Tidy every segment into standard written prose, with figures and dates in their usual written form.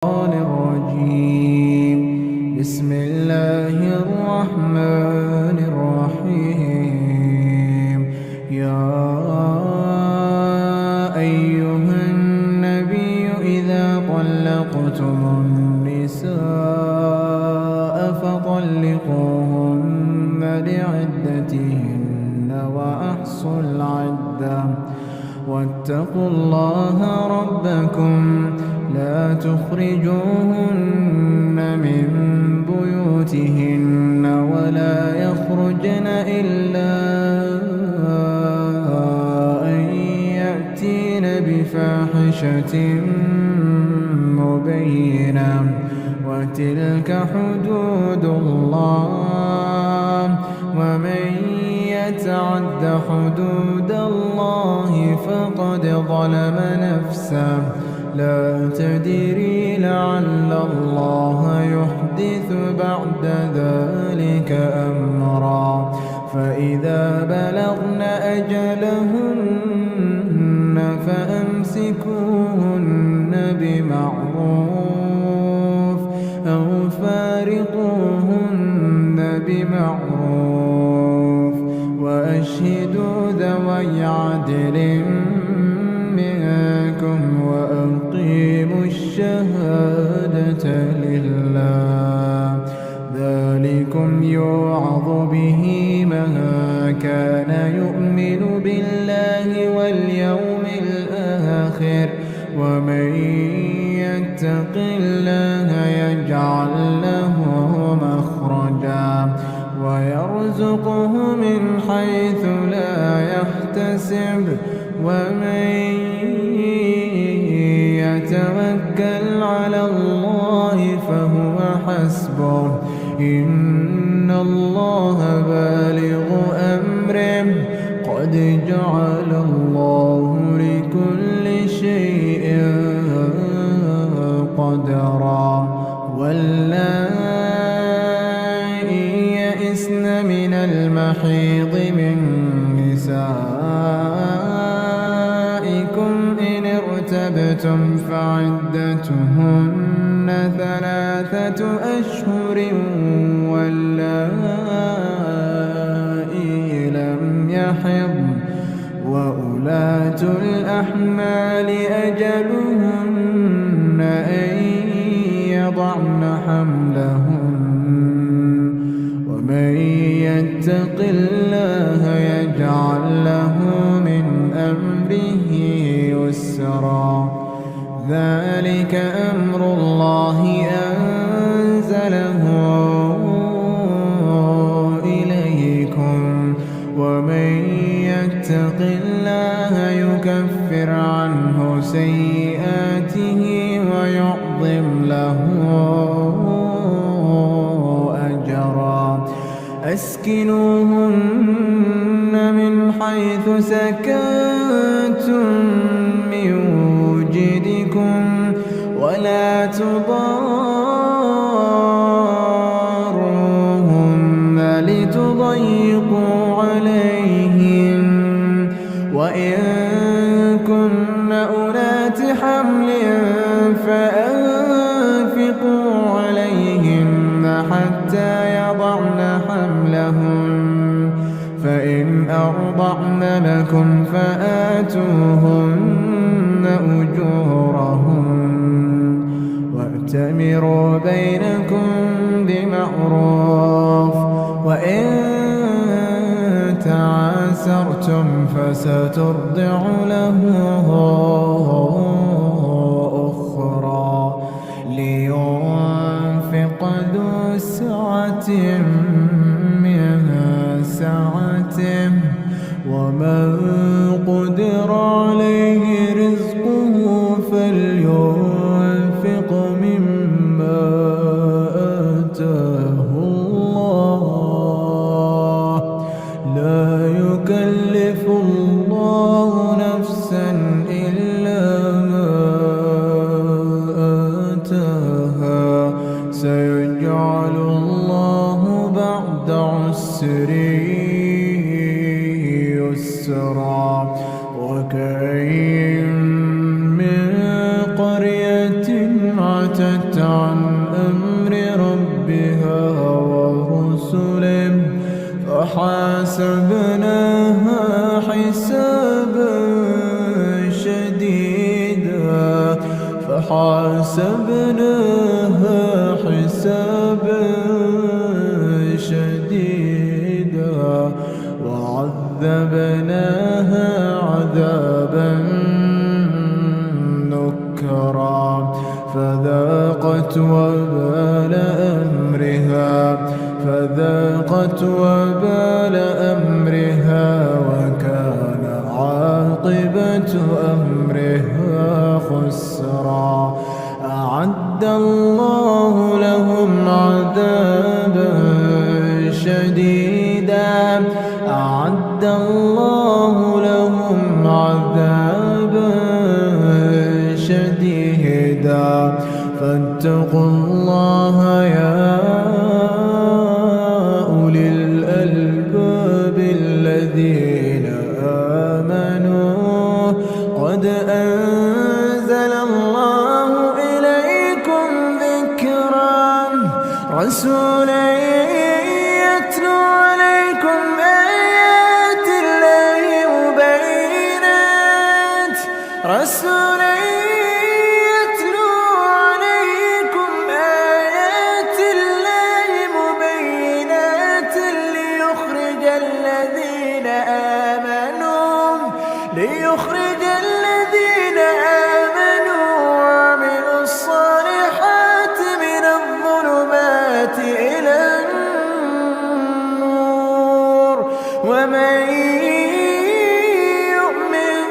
الرجيم. بسم الله الرحمن الرحيم. يا أيها النبي إذا طلقتم النساء فطلقوهن لعدتهن وأحصوا العدة واتقوا الله ربكم لا تخرجوهن من بيوتهن ولا يخرجن إلا أن يأتين بفاحشة مبينة وتلك حدود الله ومن يتعد حدود الله فقد ظلم نفسه لا تدري لعل الله يحدث بعد ذلك أمرا فإذا بلغن أجلهن فأمسكوهن بمعروف أو فارقوهن بمعروف وأشهدوا ذوي عدل منكم وأقيموا الشهادة لله ذلكم يوعظ به من كان يؤمن بالله واليوم الآخر ومن يتق الله يجعل له مخرجا ويرزقه من حيث لا يحتسب ومن يتوكل على الله فهو حسبه إن الله بالغ أمره قد جعل الله لكل شيء قدرا واللائي يئسن من المحيض من نسائكم إن ارتبتم فعدتهن 3 أشهر واللائي لم يحضن وأولاة الأحمال أجلهن أن يضعن حملهن ومن يتق الله يجعل له من أمره يسرا ذلك أمر الله أنزله إليكم ومن يتق الله يكفر عنه سيئاته ويعظم له أجرا أسكنوهن من حيث سكنتم من وجدكم ولا تضاروهن لتضيقوا عليهم وإن كن أولات حمل فأنفقوا عليهن حتى يضعن حملهن فإن أرضعن لكم فآتوهن أجورهن وأتمروا بينكم بمعروف وإن تعاسرتم فسترضع له أخرى لينفق ذو سعة من سعته ومن قدر عليه رزقه فلينفق مما آتاه الله لا يكلف الله نفسا إلا ما آتاها سيجعل الله بعد عسر يسرا وكأين من قرية عتت سألت عن أمر ربها ورسله فحاسبناها حسابا شديدا فحاسبناها حسابا شديدا وعذبناها عذابا نكرا فذاقت وبال أمرها وكان عاقبة أمرها خسرا أعد الله لهم عذابا شديدا أعد الله لهم عذابا شديدا فاتقوا الله يا أولي الألباب الذين آمنوا قد أنزل الله إليكم ذكرا رسولا يتلو عليكم آيات الله مبينات رسولا يتلو عليكم آيات الله مبينات ليخرج الذين آمنوا وعملوا الصالحات من الظلمات إلى النور ومن يؤمن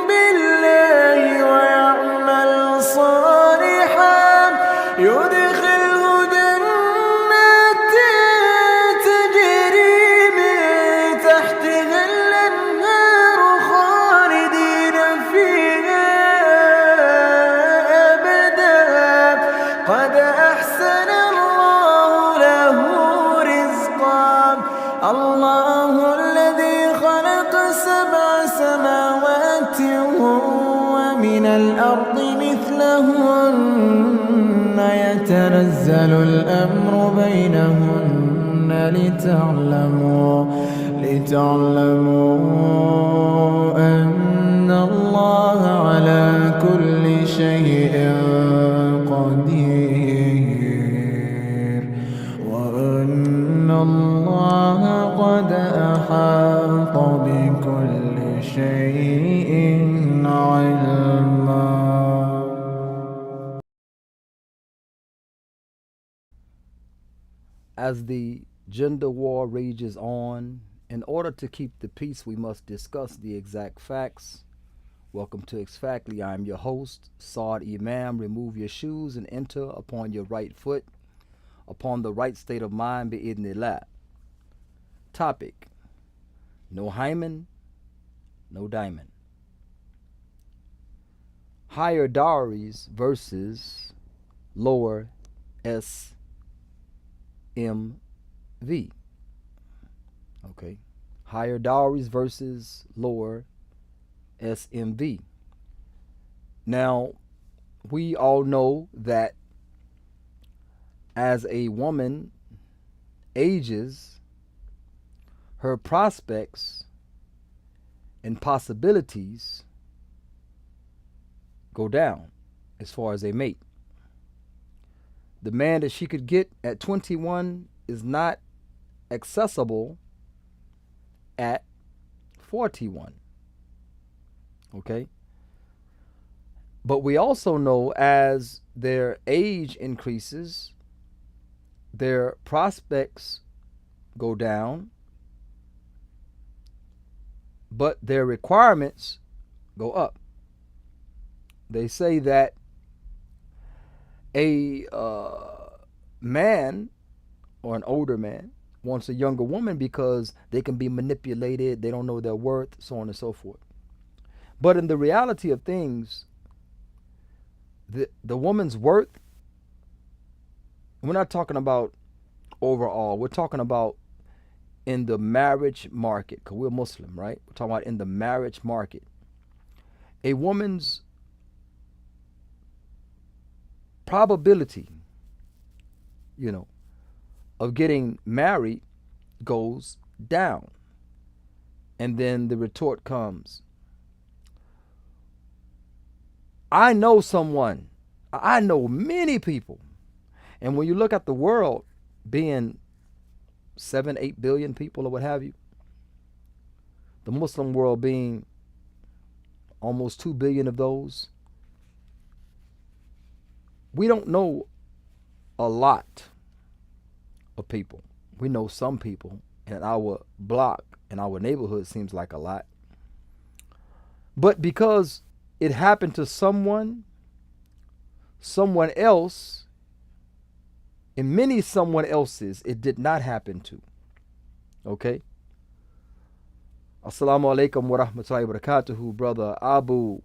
بالله ويعمل صالحا يدخله جنات تجري من تحتها الأنهار خالدين فيها أبدا قد أحسن الله له رزقا الله الذي خلق 7 سماوات ومن الأرض مثلهن يتنزل الأمر بينهن لتعلموا أن الله على كل شيء قدير وأن الله قد أحاط بكل شيء علما. As the gender war rages on, in order to keep the peace, we must discuss the exact facts. Welcome to Exactly. I am your host, Saad Imam. Remove your shoes and enter upon your right foot, upon the right state of mind, bi'idhnillah. Topic: no hymen, no diamond. Higher dowries versus lower SMV. Okay. Higher dowries versus lower SMV. Now, we all know that as a woman ages, her prospects and possibilities go down as far as a mate. The man that she could get at 21 is not accessible at 41. Okay? But we also know as their age increases, their prospects go down, but their requirements go up. They say that a man or an older man wants a younger woman because they can be manipulated, they don't know their worth, so on and so forth. But in the reality of things, the woman's worth, we're not talking about overall, we're talking about in the marriage market, because we're Muslim, right? We're talking about in the marriage market. A woman's probability, you know, of getting married goes down. And then the retort comes, I know someone, I know many people. And when you look at the world being 7, 8 billion people or what have you, the Muslim world being almost 2 billion of those, we don't know a lot of people. We know some people, and our block and our neighborhood seems like a lot. But because it happened to someone else, and many someone else's, it did not happen to. Okay? Assalamu alaikum wa rahmatullahi wa barakatuhu, brother Abu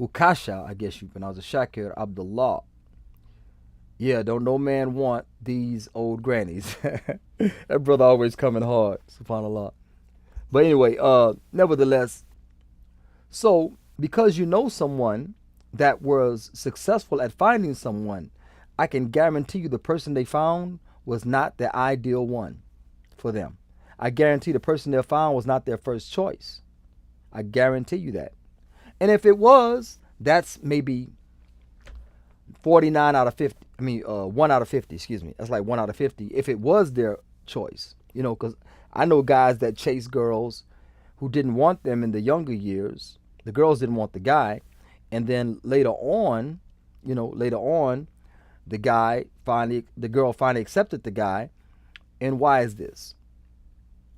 Ukasha, I guess you pronounce it, Shakir Abdullah. Yeah, don't no man want these old grannies. That brother always coming hard, subhanAllah. But anyway, nevertheless, so because you know someone that was successful at finding someone, I can guarantee you the person they found was not the ideal one for them. I guarantee the person they found was not their first choice. I guarantee you that. And if it was, that's maybe 49 out of 50. 1 out of 50, excuse me. That's like 1 out of 50 if it was their choice. You know, because I know guys that chase girls who didn't want them in the younger years. The girls didn't want the guy. And then later on, the girl finally accepted the guy. And why is this?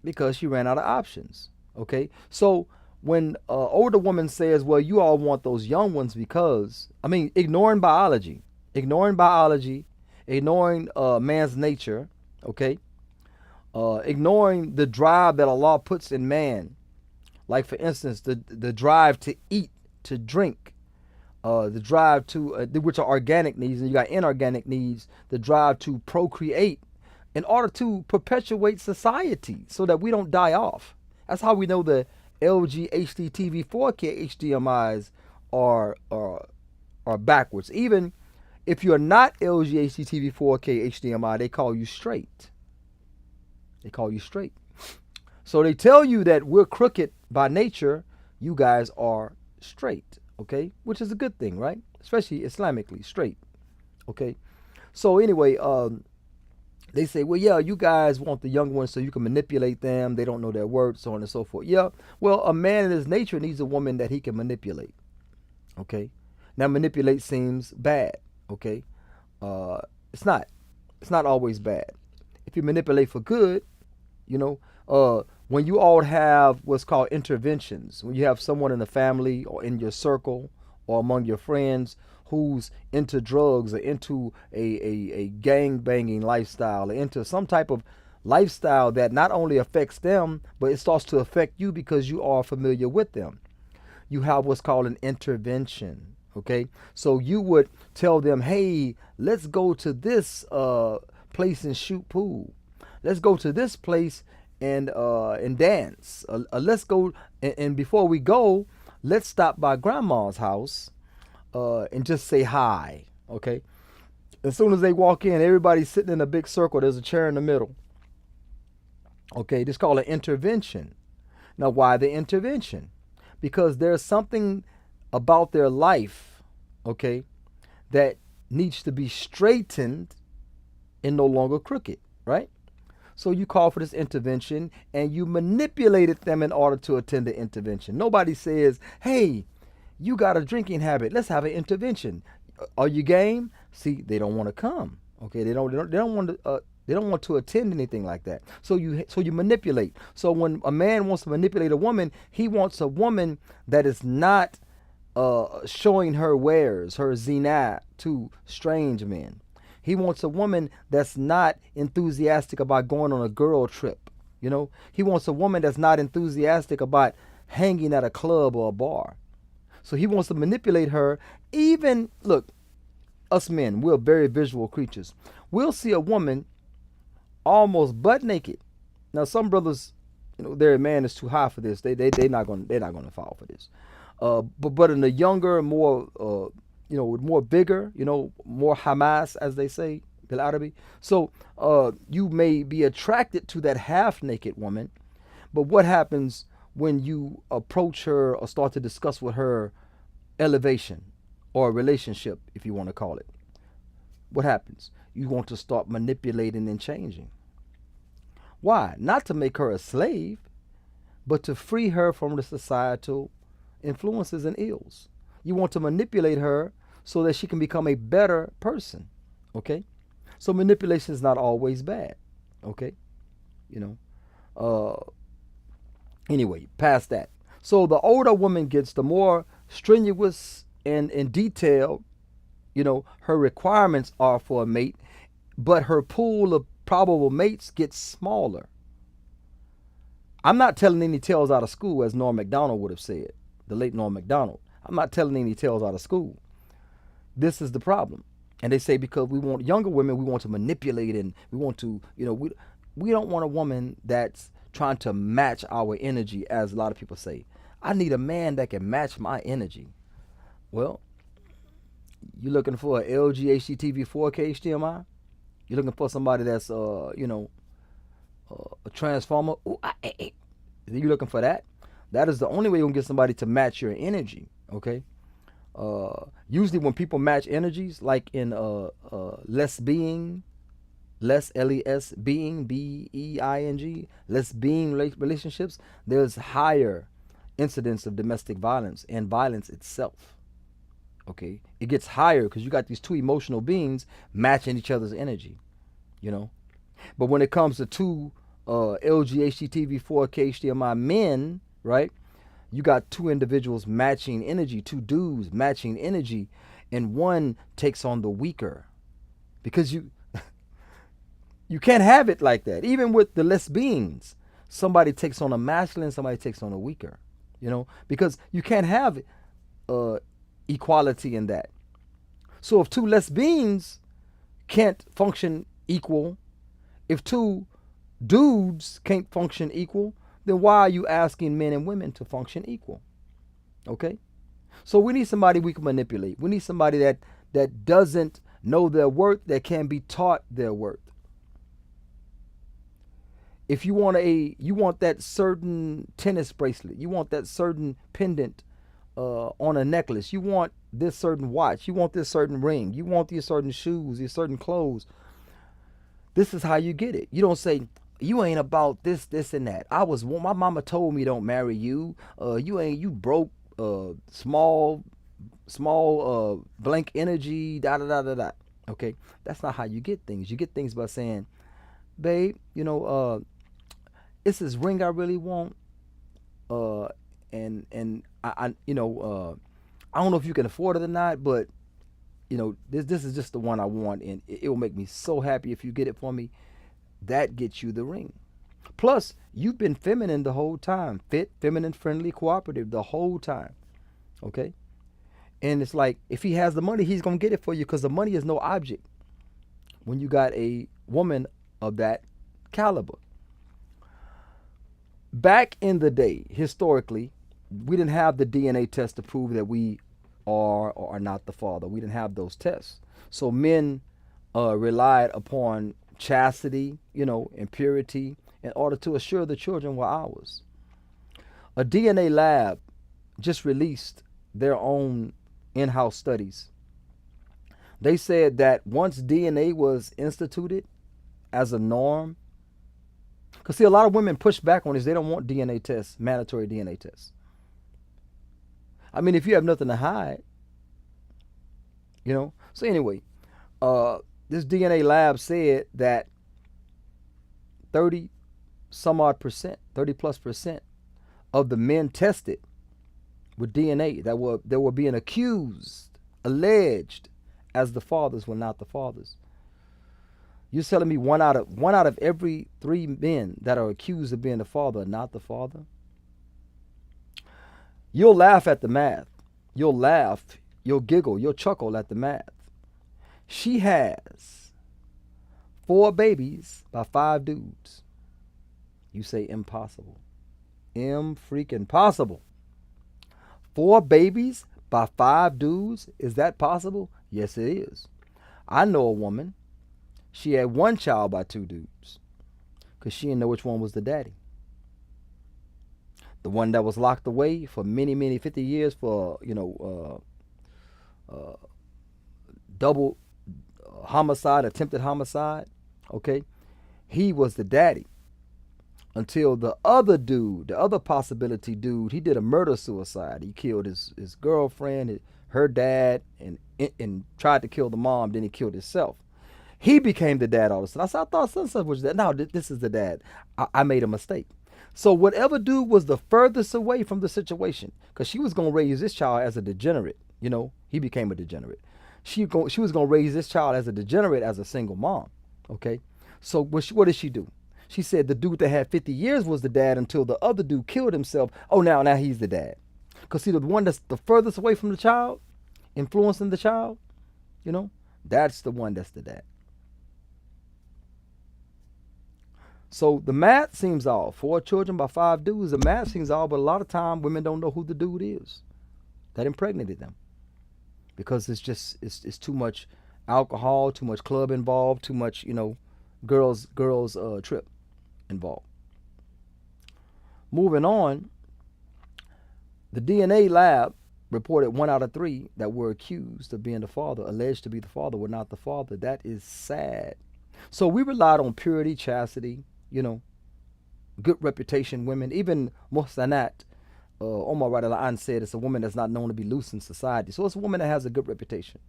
Because she ran out of options. Okay? So when an older woman says, well, you all want those young ones because, ignoring biology, ignoring man's nature, okay? Ignoring the drive that Allah puts in man. Like, for instance, the drive to eat, to drink, the drive to, which are organic needs, and you got inorganic needs, the drive to procreate in order to perpetuate society so that we don't die off. That's how we know the LG HD TV 4K HDMIs are backwards. Even if you're not LG HD TV 4K HDMI, they call you straight. They call you straight. So they tell you that we're crooked by nature. You guys are straight, okay? Which is a good thing, right? Especially Islamically, straight, okay? So anyway, they say, well, yeah, you guys want the young ones so you can manipulate them. They don't know their words, so on and so forth. Yeah, well, a man in his nature needs a woman that he can manipulate, okay? Now, manipulate seems bad, okay? It's not. It's not always bad. If you manipulate for good, when you all have what's called interventions, when you have someone in the family or in your circle or among your friends who's into drugs or into a gang banging lifestyle or into some type of lifestyle that not only affects them, but it starts to affect you because you are familiar with them. You have what's called an intervention, okay? So you would tell them, hey, let's go to this place and shoot pool. Let's go to this place and dance. Let's go, and before we go, let's stop by grandma's house and just say hi, okay? As soon as they walk in, everybody's sitting in a big circle. There's a chair in the middle. Okay, this is called an intervention. Now, why the intervention? Because there's something about their life, okay, that needs to be straightened and no longer crooked, right? So you call for this intervention and you manipulated them in order to attend the intervention. Nobody says, hey, you got a drinking habit. Let's have an intervention. Are you game? See, they don't want to come. Okay, they don't want to attend anything like that. So you manipulate. So when a man wants to manipulate a woman, he wants a woman that is not showing her wares, her zina to strange men. He wants a woman that's not enthusiastic about going on a girl trip. He wants a woman that's not enthusiastic about hanging at a club or a bar. So he wants to manipulate her. Even, look, us men, we're very visual creatures. We'll see a woman almost butt naked. Now, some brothers, their man is too high for this. They're not going to fall for this. But in the younger, more with more vigor, more Hamas, as they say, Bil Arabi. So you may be attracted to that half naked woman, but what happens when you approach her or start to discuss with her elevation or a relationship, if you want to call it? What happens? You want to start manipulating and changing. Why? Not to make her a slave, but to free her from the societal influences and ills. You want to manipulate her so that she can become a better person. Okay? So manipulation is not always bad. Okay? You know. Anyway, past that. So the older woman gets, the more strenuous and detailed, her requirements are for a mate, but her pool of probable mates gets smaller. I'm not telling any tales out of school, as Norm Macdonald would have said, the late Norm Macdonald. I'm not telling any tales out of school. This is the problem. And they say because we want younger women, we want to manipulate, and we want to, we don't want a woman that's trying to match our energy, as a lot of people say. I need a man that can match my energy. Well, you looking for an LG HDTV 4K HDMI? You're looking for somebody that's, a transformer? Ooh, you looking for that? That is the only way you're going to get somebody to match your energy, okay? Usually when people match energies, like in less being, less LES being, BEING, less being relationships, there's higher incidence of domestic violence and violence itself. Okay, it gets higher because you got these two emotional beings matching each other's energy, But when it comes to two LG HDTV 4K HDMI men, right? You got two individuals matching energy, two dudes matching energy, and one takes on the weaker, because you can't have it like that. Even with the less beings, somebody takes on a masculine, somebody takes on a weaker, because you can't have equality in that. So if two less beings can't function equal, if two dudes can't function equal, then why are you asking men and women to function equal? Okay? So we need somebody we can manipulate. We need somebody that doesn't know their worth, that can be taught their worth. If you want that certain tennis bracelet, you want that certain pendant on a necklace, you want this certain watch, you want this certain ring, you want these certain shoes, these certain clothes. This is how you get it. You don't say, you ain't about this, and that. My mama told me don't marry you. You broke, small, blank energy, da da da da da. Okay, that's not how you get things. You get things by saying, babe, it's this ring I really want, and I don't know if you can afford it or not, but this is just the one I want, and it will make me so happy if you get it for me. That gets you the ring. Plus, you've been feminine the whole time, fit, feminine, friendly, cooperative the whole time. Okay, and it's like, if he has the money, he's gonna get it for you, because the money is no object when you got a woman of that caliber. Back in the day, historically, we didn't have the DNA test to prove that we are or are not the father. We didn't have those tests. So men relied upon chastity, and purity in order to assure the children were ours. A DNA lab just released their own in-house studies. They said that once DNA was instituted as a norm, because see, a lot of women push back on this. They don't want DNA tests, mandatory DNA tests. I mean, if you have nothing to hide, So anyway, this DNA lab said that 30 plus percent of the men tested with DNA that were being accused, alleged as the fathers were not the fathers. You're telling me one out of every 3 men that are accused of being the father are not the father? You'll laugh at the math. You'll laugh, you'll giggle, you'll chuckle at the math. She has 4 babies by 5 dudes. You say impossible. Freaking possible. 4 babies by 5 dudes. Is that possible? Yes, it is. I know a woman. She had one child by 2 dudes because she didn't know which one was the daddy. The one that was locked away for many, many 50 years for double homicide, attempted homicide. Okay, he was the daddy until the other dude, the other possibility dude, he did a murder suicide. He killed his girlfriend, her dad, and tried to kill the mom. Then he killed himself. He became the dad all of a sudden. I said, I thought son was that. No, this is the dad. I made a mistake. So whatever dude was the furthest away from the situation, because she was gonna raise this child as a degenerate. He became a degenerate. She was gonna raise this child as a degenerate, as a single mom. Okay, so what did she do? She said the dude that had 50 years was the dad until the other dude killed himself. Oh, now he's the dad. Because see, the one that's the furthest away from the child, influencing the child, that's the one that's the dad. So the math seems off. 4 children by 5 dudes, the math seems off, but a lot of time women don't know who the dude is that impregnated them. Because it's too much alcohol, too much club involved, too much, girls trip involved. Moving on, the DNA lab reported 1 out of 3 that were accused of being the father, alleged to be the father, were not the father. That is sad. So we relied on purity, chastity, good reputation women. Even Mohsanat, Omar Radallahu said it's a woman that's not known to be loose in society. So it's a woman that has a good reputation.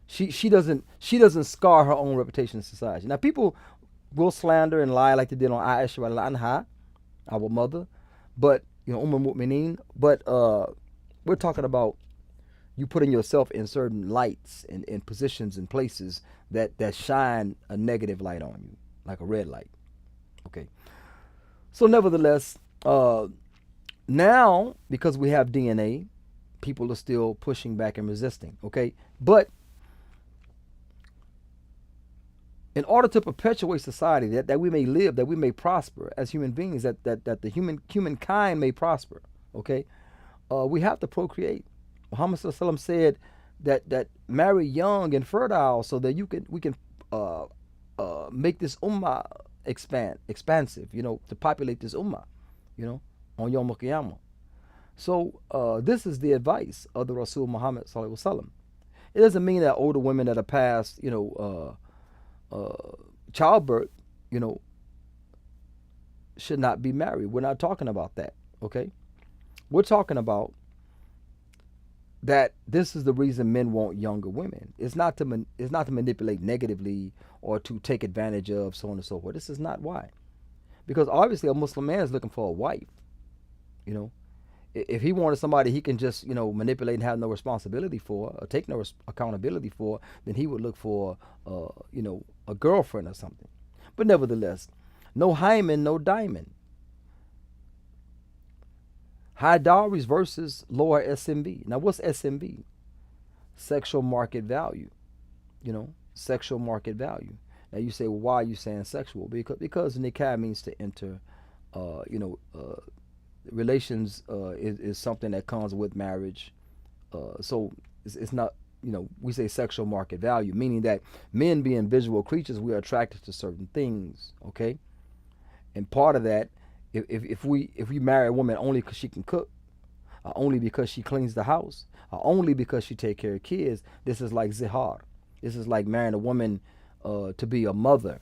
She doesn't scar her own reputation in society. Now people will slander and lie like they did on Aisha Radallahu Anha, our mother, but Mu'mineen. But we're talking about you putting yourself in certain lights and in positions and places that shine a negative light on you, like a red light. Okay. So nevertheless, now because we have DNA, people are still pushing back and resisting. Okay, but in order to perpetuate society, that we may live, that we may prosper as human beings, that the humankind may prosper, okay, we have to procreate. Muhammad ﷺ said that marry young and fertile so that we can make this ummah expansive, to populate this ummah, on Yom Qiyamah. So this is the advice of the Rasul Muhammad ﷺ. It doesn't mean that older women that are past, childbirth, should not be married. We're not talking about that, okay? We're talking about that this is the reason men want younger women. It's not to manipulate negatively or to take advantage of, so on and so forth. This is not why. Because obviously a Muslim man is looking for a wife. If he wanted somebody he can just, manipulate and have no responsibility for, or take no accountability for, then he would look for, a girlfriend or something. But nevertheless, no hymen, no diamond. High dowries versus lower SMV. Now, what's SMV? Sexual market value. Sexual market value. Now, you say, well, why are you saying sexual? Because nikah means to enter, relations is something that comes with marriage. So it's not, we say sexual market value, meaning that men being visual creatures, we are attracted to certain things, okay? And part of that, if we marry a woman only because she can cook, or only because she cleans the house, or only because she take care of kids, this is like zihar. This is like marrying a woman to be a mother.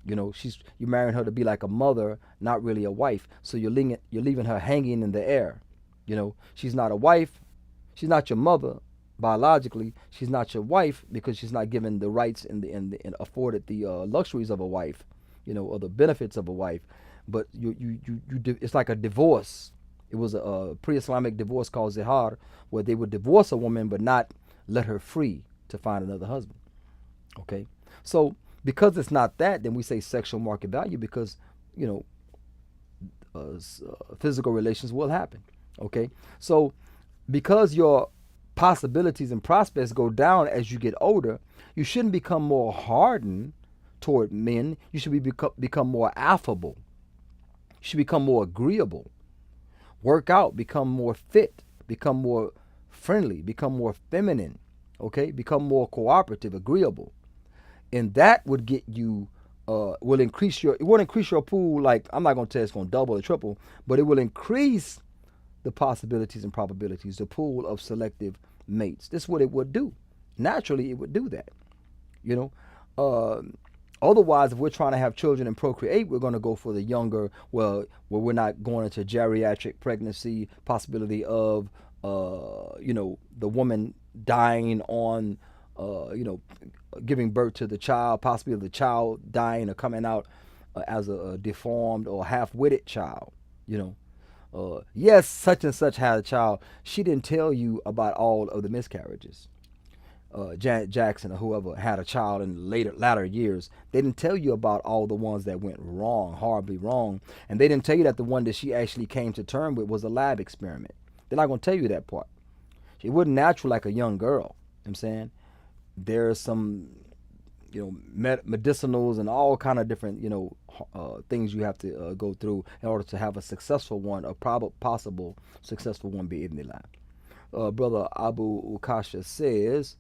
You're marrying her to be like a mother, not really a wife. So you're leaving her hanging in the air. She's not a wife. She's not your mother biologically. She's not your wife because she's not given the rights and afforded the luxuries of a wife, or the benefits of a wife. But it's like a divorce. It was a pre-Islamic divorce called zihar, where they would divorce a woman but not let her free to find another husband. Okay, so because it's not that, then we say sexual market value because physical relations will happen. Okay, so because your possibilities and prospects go down as you get older, you shouldn't become more hardened toward men. You should become more affable. You should become more agreeable. Work out, become more fit, become more friendly, become more feminine, okay, become more cooperative, agreeable, and that would get you will increase your, it won't increase your pool, like I'm not going to tell you it's going to double or triple, but it will increase the possibilities and probabilities, the pool of selective mates. This is what it would do. Naturally, it would do that. You know, uh, otherwise, if we're trying to have children and procreate, we're going to go for the younger. Well, where we're not going into geriatric pregnancy, possibility of the woman dying on giving birth to the child, possibly of the child dying or coming out as a deformed or half-witted child. You know, yes, such and such had a child. She didn't tell you about all of the miscarriages. Janet Jackson or whoever had a child in latter years, they didn't tell you about all the ones that went wrong, horribly wrong, and they didn't tell you that the one that she actually came to term with was a lab experiment. They're not going to tell you that part. She wasn't natural like a young girl. You know what I'm saying, there's some medicinals and all kind of different things you have to go through in order to have a successful one, a possible successful one, be in the lab. Brother Abu Ukasha says,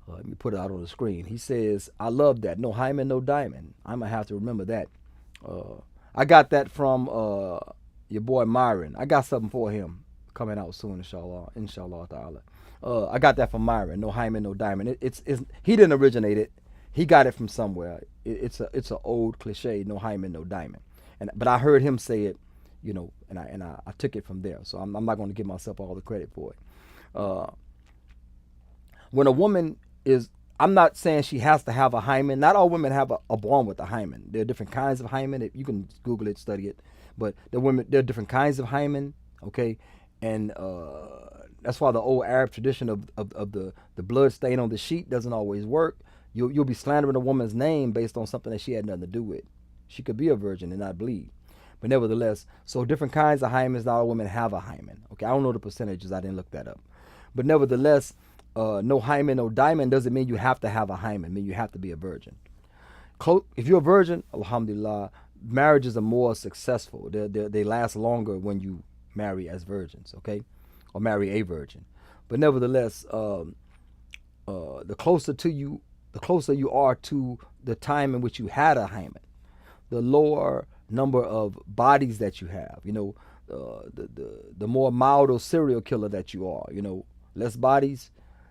let me put it out on the screen. He says, I love that. No hymen, no diamond. I'm going to have to remember that. I got that from your boy Myron. I got something for him coming out soon, inshallah ta'ala. I got that from Myron. No hymen, no diamond. It's he didn't originate it. He got it from somewhere. It's an old cliche. No hymen, no diamond. But I heard him say it, and I took it from there. So I'm not going to give myself all the credit for it. When a woman is, I'm not saying she has to have a hymen. Not all women have a born with a hymen. There are different kinds of hymen. You can Google it, study it. But there are different kinds of hymen. Okay, and that's why the old Arab tradition of the blood stain on the sheet doesn't always work. You'll be slandering a woman's name based on something that she had nothing to do with. She could be a virgin and not bleed. But nevertheless, so different kinds of hymens, not all women have a hymen. Okay, I don't know the percentages. I didn't look that up. But nevertheless, no hymen, no diamond doesn't mean you have to have a hymen. It means you have to be a virgin. If you're a virgin, alhamdulillah, marriages are more successful. They last longer when you marry as virgins, okay? Or marry a virgin. But nevertheless, the closer you are to the time in which you had a hymen, the lower number of bodies that you have, the more mild or serial killer that you are, less bodies,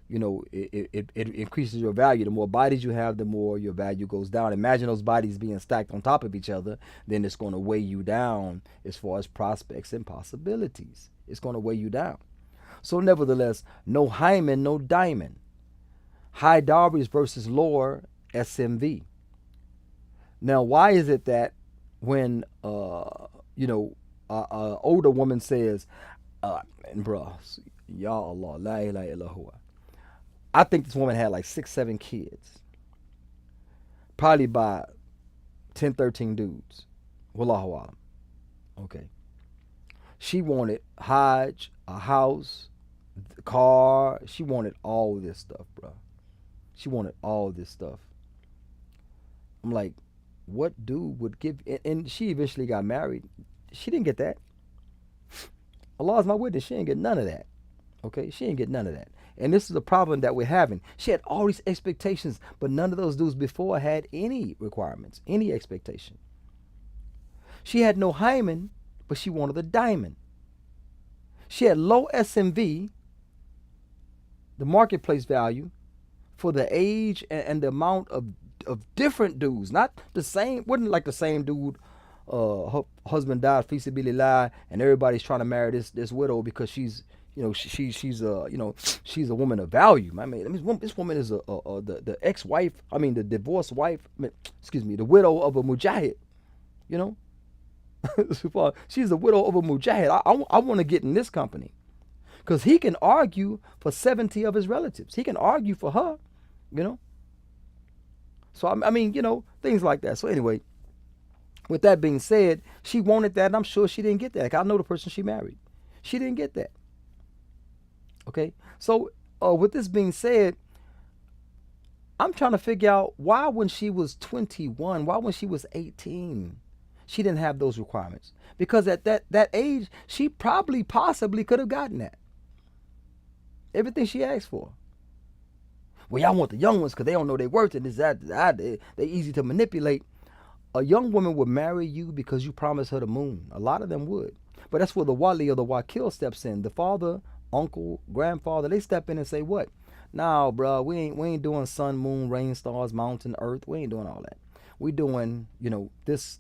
it increases your value. The more bodies you have, the more your value goes down. Imagine those bodies being stacked on top of each other, then it's going to weigh you down as far as prospects and possibilities. It's going to weigh you down. So nevertheless, no hymen, no diamond. High dowries versus lower SMV. Now, why is it that when older woman says, and bruh, Ya Allah, la ilaha illallah, I think this woman had like 6-7 kids, probably by 10-13 dudes. Wallahu alam. Okay. She wanted Hajj, a house, a car. She wanted all this stuff, bro. She wanted all this stuff. I'm like, what dude would give? And she eventually got married. She didn't get that. Allah is my witness. She didn't get none of that. Okay, she didn't get none of that. And this is the problem that we're having. She had all these expectations, but none of those dudes before had any requirements, any expectation. She had no hymen, but she wanted a diamond. She had low SMV, the marketplace value, for the age and the amount of different dudes. Not the same, wasn't like the same dude. Her husband died, fi sabilillah, and everybody's trying to marry this widow because she's she's a woman of value. I mean, this woman is the ex-wife. I mean, the divorced wife. The widow of a mujahid. She's the widow of a mujahid. I want to get in this company, because he can argue for 70 of his relatives. He can argue for her. So I mean, things like that. So anyway, with that being said, she wanted that, and I'm sure she didn't get that. Like, I know the person she married. She didn't get that. Okay, so with this being said, I'm trying to figure out why when she was 21, why when she was 18, she didn't have those requirements. Because at that age, she possibly could have gotten that. Everything she asked for. Well, y'all want the young ones because they don't know their worth and this, that. They're easy to manipulate. A young woman would marry you because you promised her the moon. A lot of them would. But that's where the wali or the wakil steps in. The father, uncle, grandfather, they step in and say what? Nah, bro, we ain't doing sun, moon, rain, stars, mountain, earth. We ain't doing all that. We doing, this.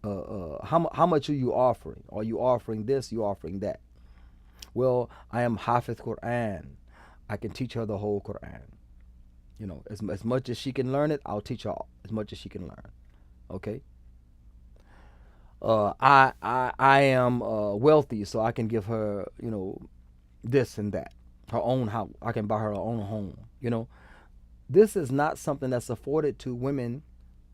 How much are you offering? Are you offering this? You offering that? Well, I am Hafiz Quran. I can teach her the whole Quran. As much as she can learn it, I'll teach her as much as she can learn. Okay. I am wealthy, so I can give her this and that. Her own house. I can buy her own home. This is not something that's afforded to women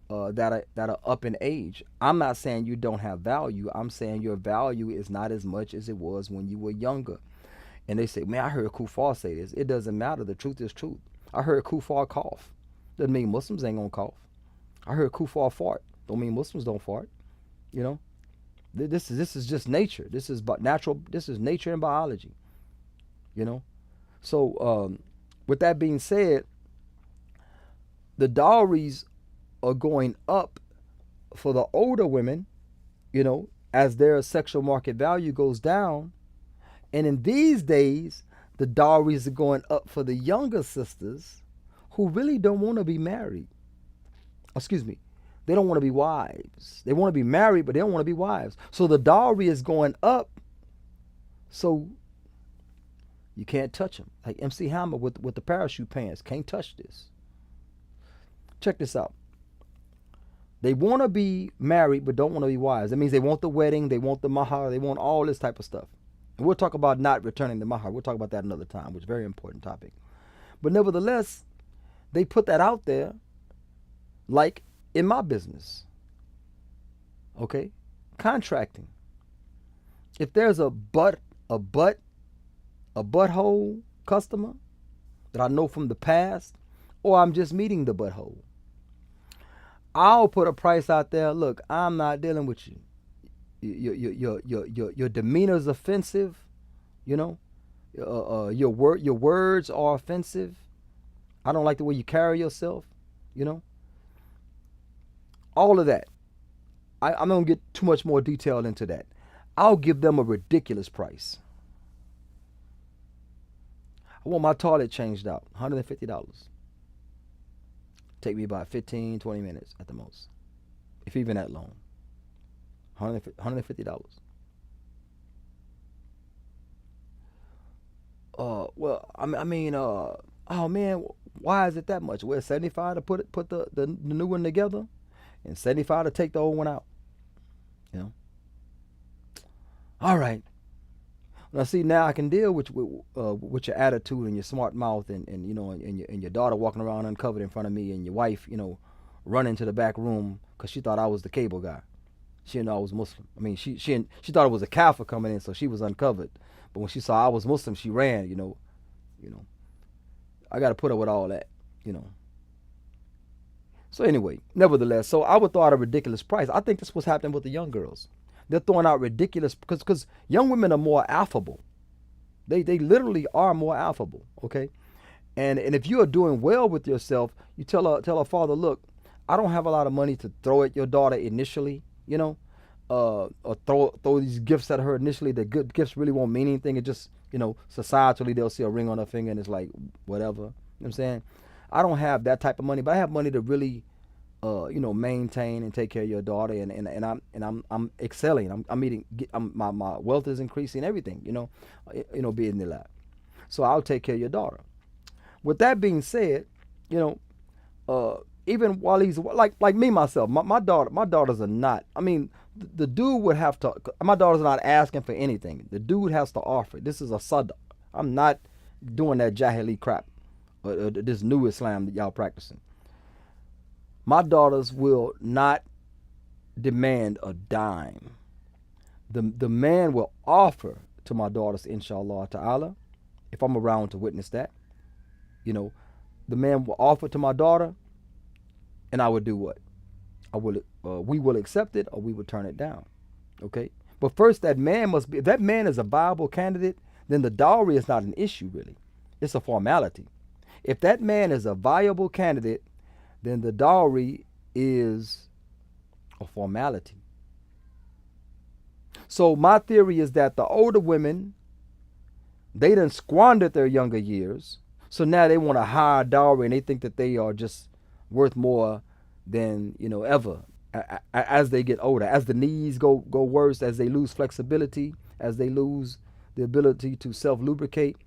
that are up in age. I'm not saying you don't have value. I'm saying your value is not as much as it was when you were younger. And they say, man, I heard Kufar say this. It doesn't matter. The truth is truth. I heard Kufar cough. Doesn't mean Muslims ain't gonna cough. I heard Kufar fart. Don't mean Muslims don't fart. This is just nature. This is natural. This is nature and biology. So with that being said, the dowries are going up for the older women, as their sexual market value goes down. And in these days, the dowries are going up for the younger sisters who really don't want to be married. Excuse me. They don't want to be wives. They want to be married, but they don't want to be wives. So the dowry is going up. So you can't touch them. Like MC Hammer with the parachute pants. Can't touch this. Check this out. They want to be married, but don't want to be wives. That means they want the wedding. They want the mahar. They want all this type of stuff. And we'll talk about not returning the mahar. We'll talk about that another time, which is a very important topic. But nevertheless, they put that out there like in my business. Okay? Contracting. If there's a butthole customer that I know from the past, or I'm just meeting the butthole, I'll put a price out there. Look, I'm not dealing with you. Your demeanor is offensive. Your words are offensive. I don't like the way you carry yourself. All of that. I'm not gonna get too much more detail into that. I'll give them a ridiculous price. I want my toilet changed out, $150. Take me about 15, 20 minutes at the most, if even that long. $150. Oh man, why is it that much? Well, $75 to put the new one together, and $75 to take the old one out. All right. Now see, now I can deal with your attitude and your smart mouth and your daughter walking around uncovered in front of me, and your wife running to the back room because she thought I was the cable guy. She didn't know I was Muslim. I mean, she thought it was a kafir coming in, so she was uncovered. But when she saw I was Muslim, she ran. I got to put up with all that. So anyway, nevertheless, so I would throw out a ridiculous price. I think that's what's happening with the young girls. They're throwing out ridiculous because young women are more affable. They literally are more affable. Okay, and if you are doing well with yourself, you tell a father, look, I don't have a lot of money to throw at your daughter initially. Or throw these gifts at her initially. The good gifts really won't mean anything. It just societally they'll see a ring on her finger and it's like whatever. You know what I'm saying? I don't have that type of money, but I have money to really maintain and take care of your daughter, and I'm excelling. My wealth is increasing, everything, being the lab. So I'll take care of your daughter. With that being said, even while he's like me myself, my daughters are not. I mean, the dude would have to. My daughter's not asking for anything. The dude has to offer. This is a sadaq. I'm not doing that jahili crap, or this new Islam that y'all practicing. My daughters will not demand a dime. The man will offer to my daughters, inshallah ta'ala, if I'm around to witness that. The man will offer to my daughter, and I would do what? We will accept it, or we will turn it down. Okay? But first, that man must be, if that man is a viable candidate, then the dowry is not an issue really. It's a formality. If that man is a viable candidate, then the dowry is a formality. So my theory is that the older women, they done squandered their younger years. So now they want a higher dowry and they think that they are just worth more than, ever as they get older. As the knees go worse, as they lose flexibility, as they lose the ability to self-lubricate,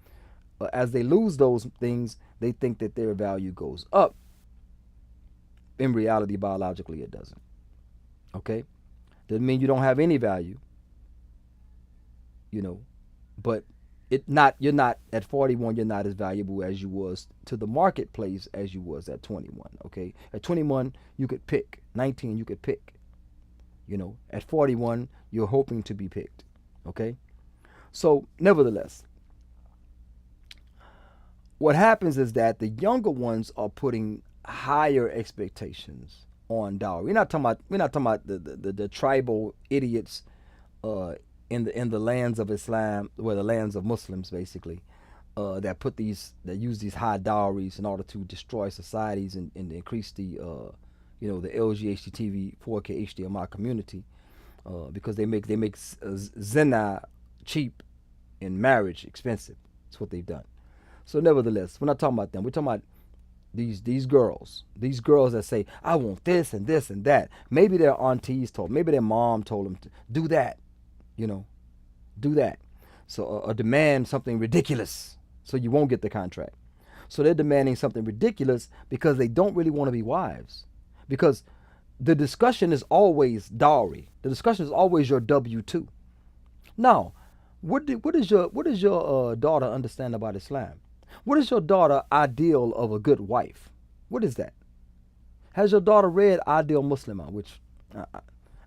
as they lose those things, they think that their value goes up. In reality, biologically, it doesn't. Okay? Doesn't mean you don't have any value, but you're not at 41, you're not as valuable as you was to the marketplace as you was at 21. Okay? At 21, you could pick. 19, you could pick. At 41, you're hoping to be picked. Okay? So, nevertheless, what happens is that the younger ones are putting higher expectations on dowry. We're not talking about the tribal idiots in the lands of Islam, the lands of Muslims basically, that use these high dowries in order to destroy societies and increase the the LGHTV 4K HDMI community, because they make zina cheap and marriage expensive. That's what they've done. So nevertheless, we're not talking about them. We're talking about these girls that say, I want this and this and that. Maybe their aunties maybe their mom told them to do that, do that. So or demand something ridiculous so you won't get the contract. So they're demanding something ridiculous because they don't really want to be wives. Because the discussion is always dowry. The discussion is always your W-2. Now, what does your daughter understand about Islam? What is your daughter ideal of a good wife? What is that? Has your daughter read Ideal Muslimah, which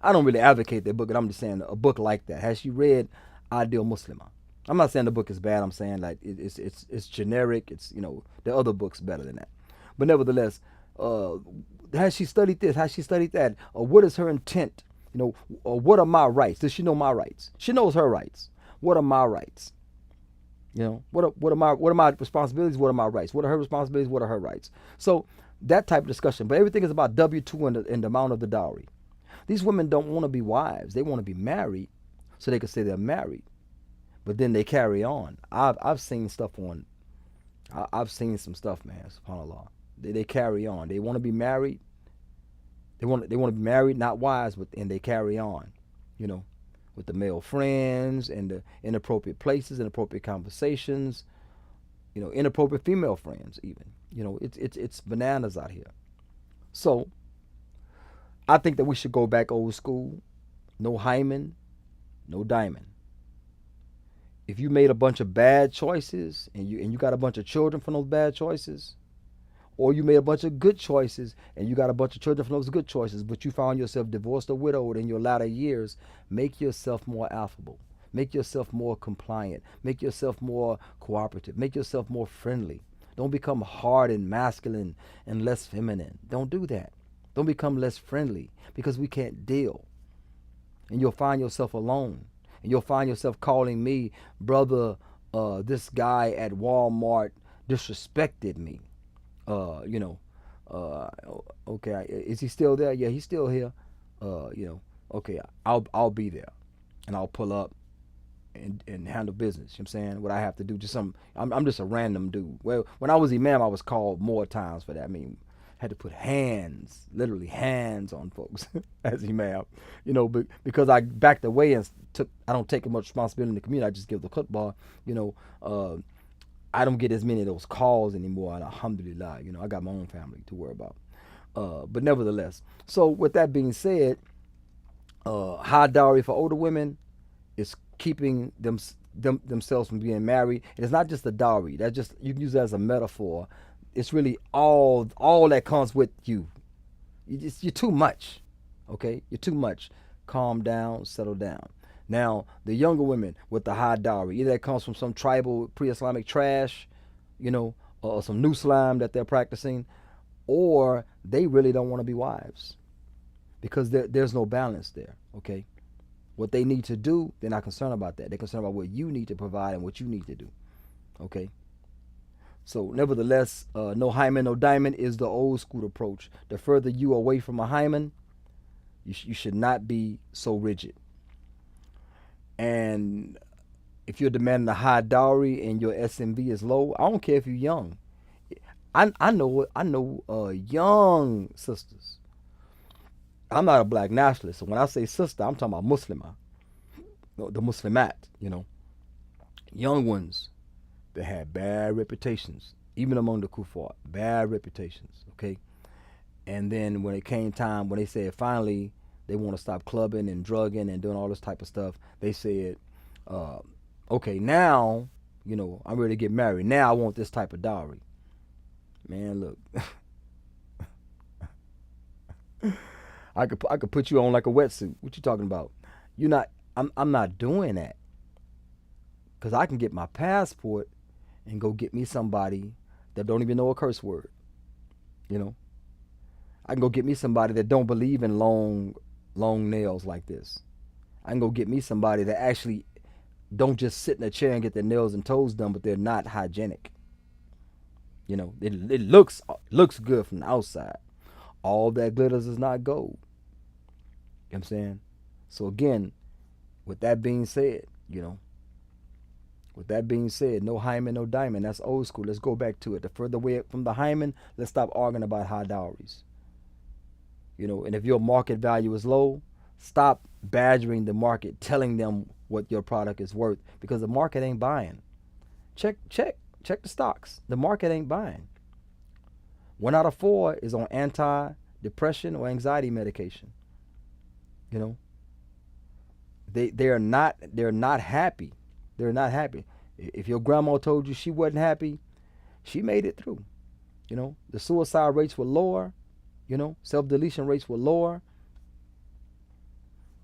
I don't really advocate that book, but I'm just saying a book like that. Has she read Ideal Muslimah? I'm not saying the book is bad. I'm saying like it's generic. It's there are other books better than that. But nevertheless, has she studied this? Has she studied that? Or what is her intent? Or what are my rights? Does she know my rights? She knows her rights. What are my rights? What are my responsibilities? What are my rights? What are her responsibilities? What are her rights? So that type of discussion. But everything is about W-2 and the amount of the dowry. These women don't want to be wives. They want to be married so they can say they're married. But then they carry on. I've seen stuff on. I've seen some stuff, man. SubhanAllah. They carry on. They want to be married. They want to be married, not wives, and they carry on. With the male friends and the inappropriate places, inappropriate conversations, inappropriate female friends even. It's bananas out here. So I think that we should go back old school. No Hymen, no diamond. If you made a bunch of bad choices and you got a bunch of children from those bad choices, or you made a bunch of good choices and you got a bunch of children from those good choices, but you found yourself divorced or widowed in your latter years, make yourself more affable. Make yourself more compliant. Make yourself more cooperative. Make yourself more friendly. Don't become hard and masculine and less feminine. Don't do that. Don't become less friendly because we can't deal. And you'll find yourself alone. And you'll find yourself calling me, brother, this guy at Walmart disrespected me. Okay, is he still there? Yeah, he's still here. Okay, I'll be there, and I'll pull up and handle business. You know what I'm saying? What I have to do, I'm just a random dude. Well, when I was imam, I was called more times for that. I mean, had to put literally hands on folks as imam, but because I backed away and I don't take much responsibility in the community. I just give the khutbah, I don't get as many of those calls anymore. And alhamdulillah, I got my own family to worry about. But nevertheless, so with that being said, high dowry for older women is keeping themselves from being married. And it's not just the dowry. That's just, you can use that as a metaphor. It's really all that comes with you. You're too much. Okay? You're too much. Calm down, settle down. Now, the younger women with the high dowry, either that comes from some tribal pre-Islamic trash, or some new slime that they're practicing, or they really don't want to be wives because there's no balance there, okay? What they need to do, they're not concerned about that. They're concerned about what you need to provide and what you need to do. Okay? So, nevertheless, no hymen, no diamond is the old school approach. The further you away from a hymen, you should not be so rigid. And if you're demanding a high dowry and your SMV is low, I don't care if you're young. I know young sisters. I'm not a black nationalist, so when I say sister, I'm talking about Muslimah, no, the Muslimat. Young ones that had bad reputations, even among the kuffar, bad reputations. Okay, and then when it came time, when they said finally they want to stop clubbing and drugging and doing all this type of stuff, they said, uh, okay, now I'm ready to get married. Now I want this type of dowry. Man, look, I could put you on like a wetsuit. What you talking about? You're not. I'm not doing that, because I can get my passport and go get me somebody that don't even know a curse word. You know, I can go get me somebody that don't believe in long nails like this. I can go get me somebody that actually don't just sit in a chair and get their nails and toes done, but they're not hygienic. It looks good from the outside. All that glitters is not gold. You know what I'm saying? So again, with that being said, no hymen, no diamond. That's old school. Let's go back to it. The further away from the hymen, let's stop arguing about high dowries. And if your market value is low, stop badgering the market, telling them what your product is worth, because the market ain't buying. Check the stocks. The market ain't buying. 1 out of 4 is on anti-depression or anxiety medication. They're not happy. They're not happy. If your grandma told you she wasn't happy, she made it through. The suicide rates were lower. Self-deletion rates were lower.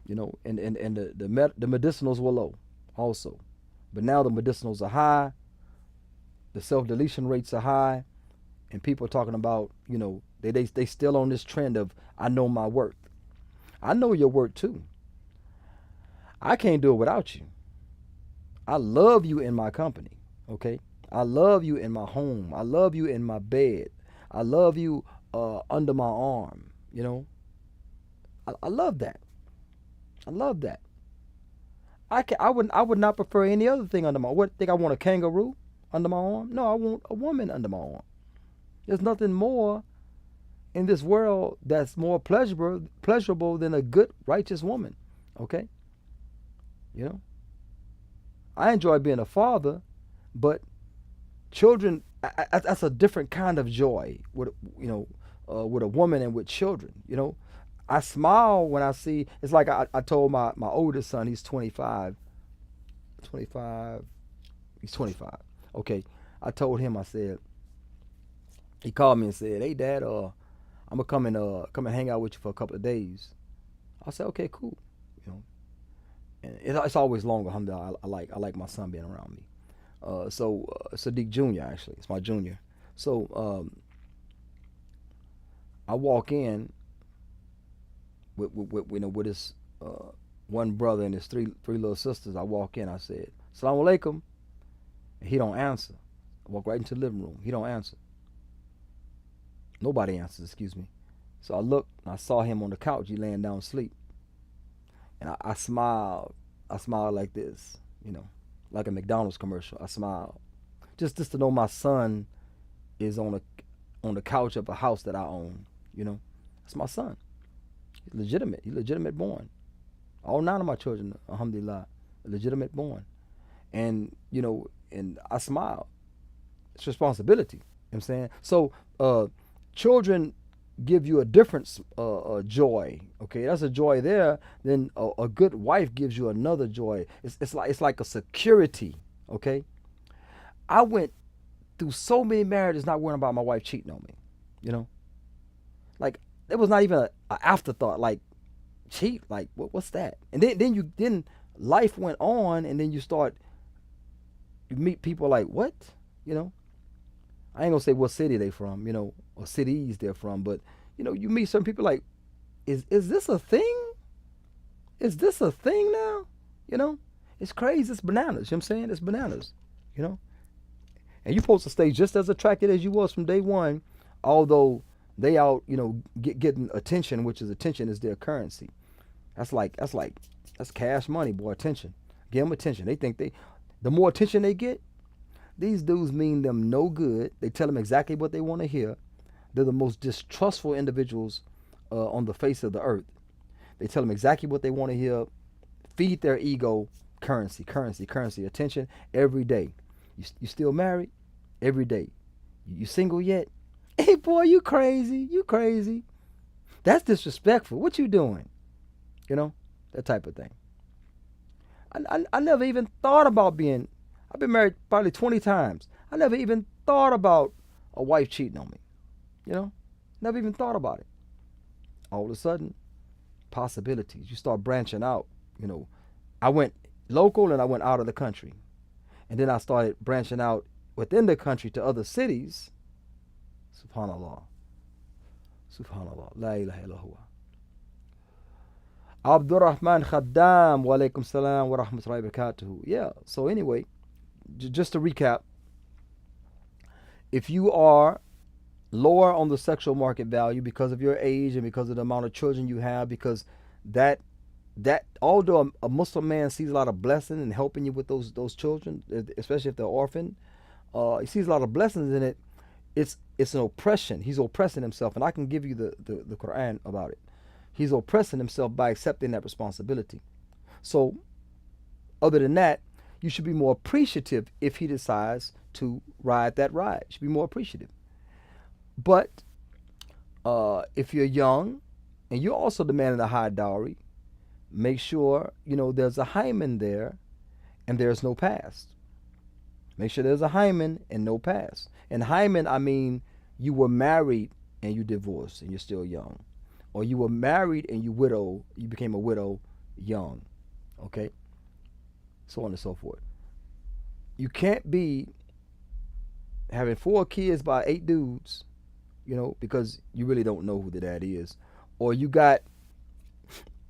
And the medicinals were low also. But now the medicinals are high. The self-deletion rates are high. And people are talking about, they still on this trend of, I know my worth. I know your worth too. I can't do it without you. I love you in my company, okay? I love you in my home. I love you in my bed. I love you under my arm, I love that. I love that. I would not prefer any other thing under my arm. What, think I want a kangaroo under my arm? No, I want a woman under my arm. There's nothing more in this world that's more pleasurable than a good, righteous woman, okay? I enjoy being a father, but children, that's a different kind of joy with a woman and with children. I smile when I see. It's like I told my oldest son, he's 25. He's 25. Okay, I told him, I said, he called me and said, "Hey Dad, I'm gonna come and hang out with you for a couple of days." I said, "Okay, cool." And it's always longer. Alhamdulillah, I like my son being around me. So Sadiq Jr. actually, it's my junior. So I walk in with his one brother and his three little sisters. I walk in. I said, "Assalamu alaikum." And he don't answer. I walk right into the living room. He don't answer. Nobody answers. Excuse me. So I looked and I saw him on the couch. He laying down asleep. And I smiled. I smiled like this, like a McDonald's commercial. I smiled, just to know my son is on the couch of a house that I own. That's my son. He's legitimate. He's legitimate born. All 9 of my children, alhamdulillah, legitimate born. And and I smiled. It's responsibility. You know what I'm saying? So children give you a different joy. Okay, that's a joy there. Then a good wife gives you another joy. It's like a security. Okay, I went through so many marriages not worrying about my wife cheating on me. Like it was not even an afterthought. Like cheat. Like what's that? And then life went on, and then you meet people like what? I ain't gonna say what city they from, or cities they're from, but you meet some people like, is this a thing? is this a thing now? You know, it's crazy. It's bananas. You know what I'm saying? It's bananas. You know, and you're supposed to stay just as attracted as you was from day one, although they out, getting attention, which is attention is their currency. That's cash money, boy. Attention. Give them attention. They think the more attention they get, these dudes mean them no good. They tell them exactly what they want to hear. They're the most distrustful individuals on the face of the earth. They tell them exactly what they want to hear. Feed their ego currency, attention every day. You still married? Every day. You single yet? Hey, boy, you crazy. You crazy. That's disrespectful. What you doing? That type of thing. I never even thought about I've been married probably 20 times. I never even thought about a wife cheating on me. Never even thought about it. All of a sudden, possibilities. You start branching out. I went local and I went out of the country. And then I started branching out within the country to other cities. Subhanallah. Subhanallah. La ilaha illallah. Abdurrahman Khaddam. Wa alaikum salam wa rahmatullahi wa barakatuhu. Yeah. So anyway, just to recap, if you are lower on the sexual market value because of your age and because of the amount of children you have, because that although a Muslim man sees a lot of blessing in helping you with those children, especially if they're orphaned, he sees a lot of blessings in it. It's an oppression. He's oppressing himself, and I can give you the Quran about it. He's oppressing himself by accepting that responsibility. So, other than that, you should be more appreciative if he decides to ride that ride. You should be more appreciative. But if you're young and you're also demanding a high dowry, make sure there's a hymen there and there's no past. Make sure there's a hymen and no past. And hymen, I mean you were married and you divorced and you're still young, or you were married and you became a widow young. Okay, so on and so forth. You can't be having 4 kids by 8 dudes, because you really don't know who the dad is, or you got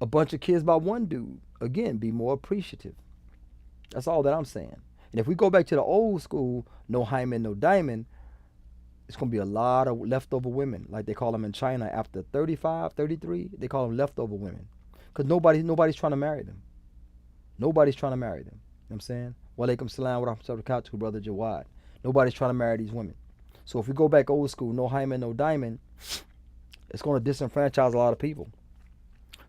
a bunch of kids by 1 dude. Again, be more appreciative. That's all that I'm saying. And if we go back to the old school, no hymen, no diamond, it's going to be a lot of leftover women, like they call them in China after 35, 33. They call them leftover women because nobody's trying to marry them. Nobody's trying to marry them. You know what I'm saying? Wa alaikum salam wa rahmatullahi wa barakatuh, brother Jawad. Nobody's trying to marry these women. So if we go back old school, no hymen, no diamond, it's going to disenfranchise a lot of people.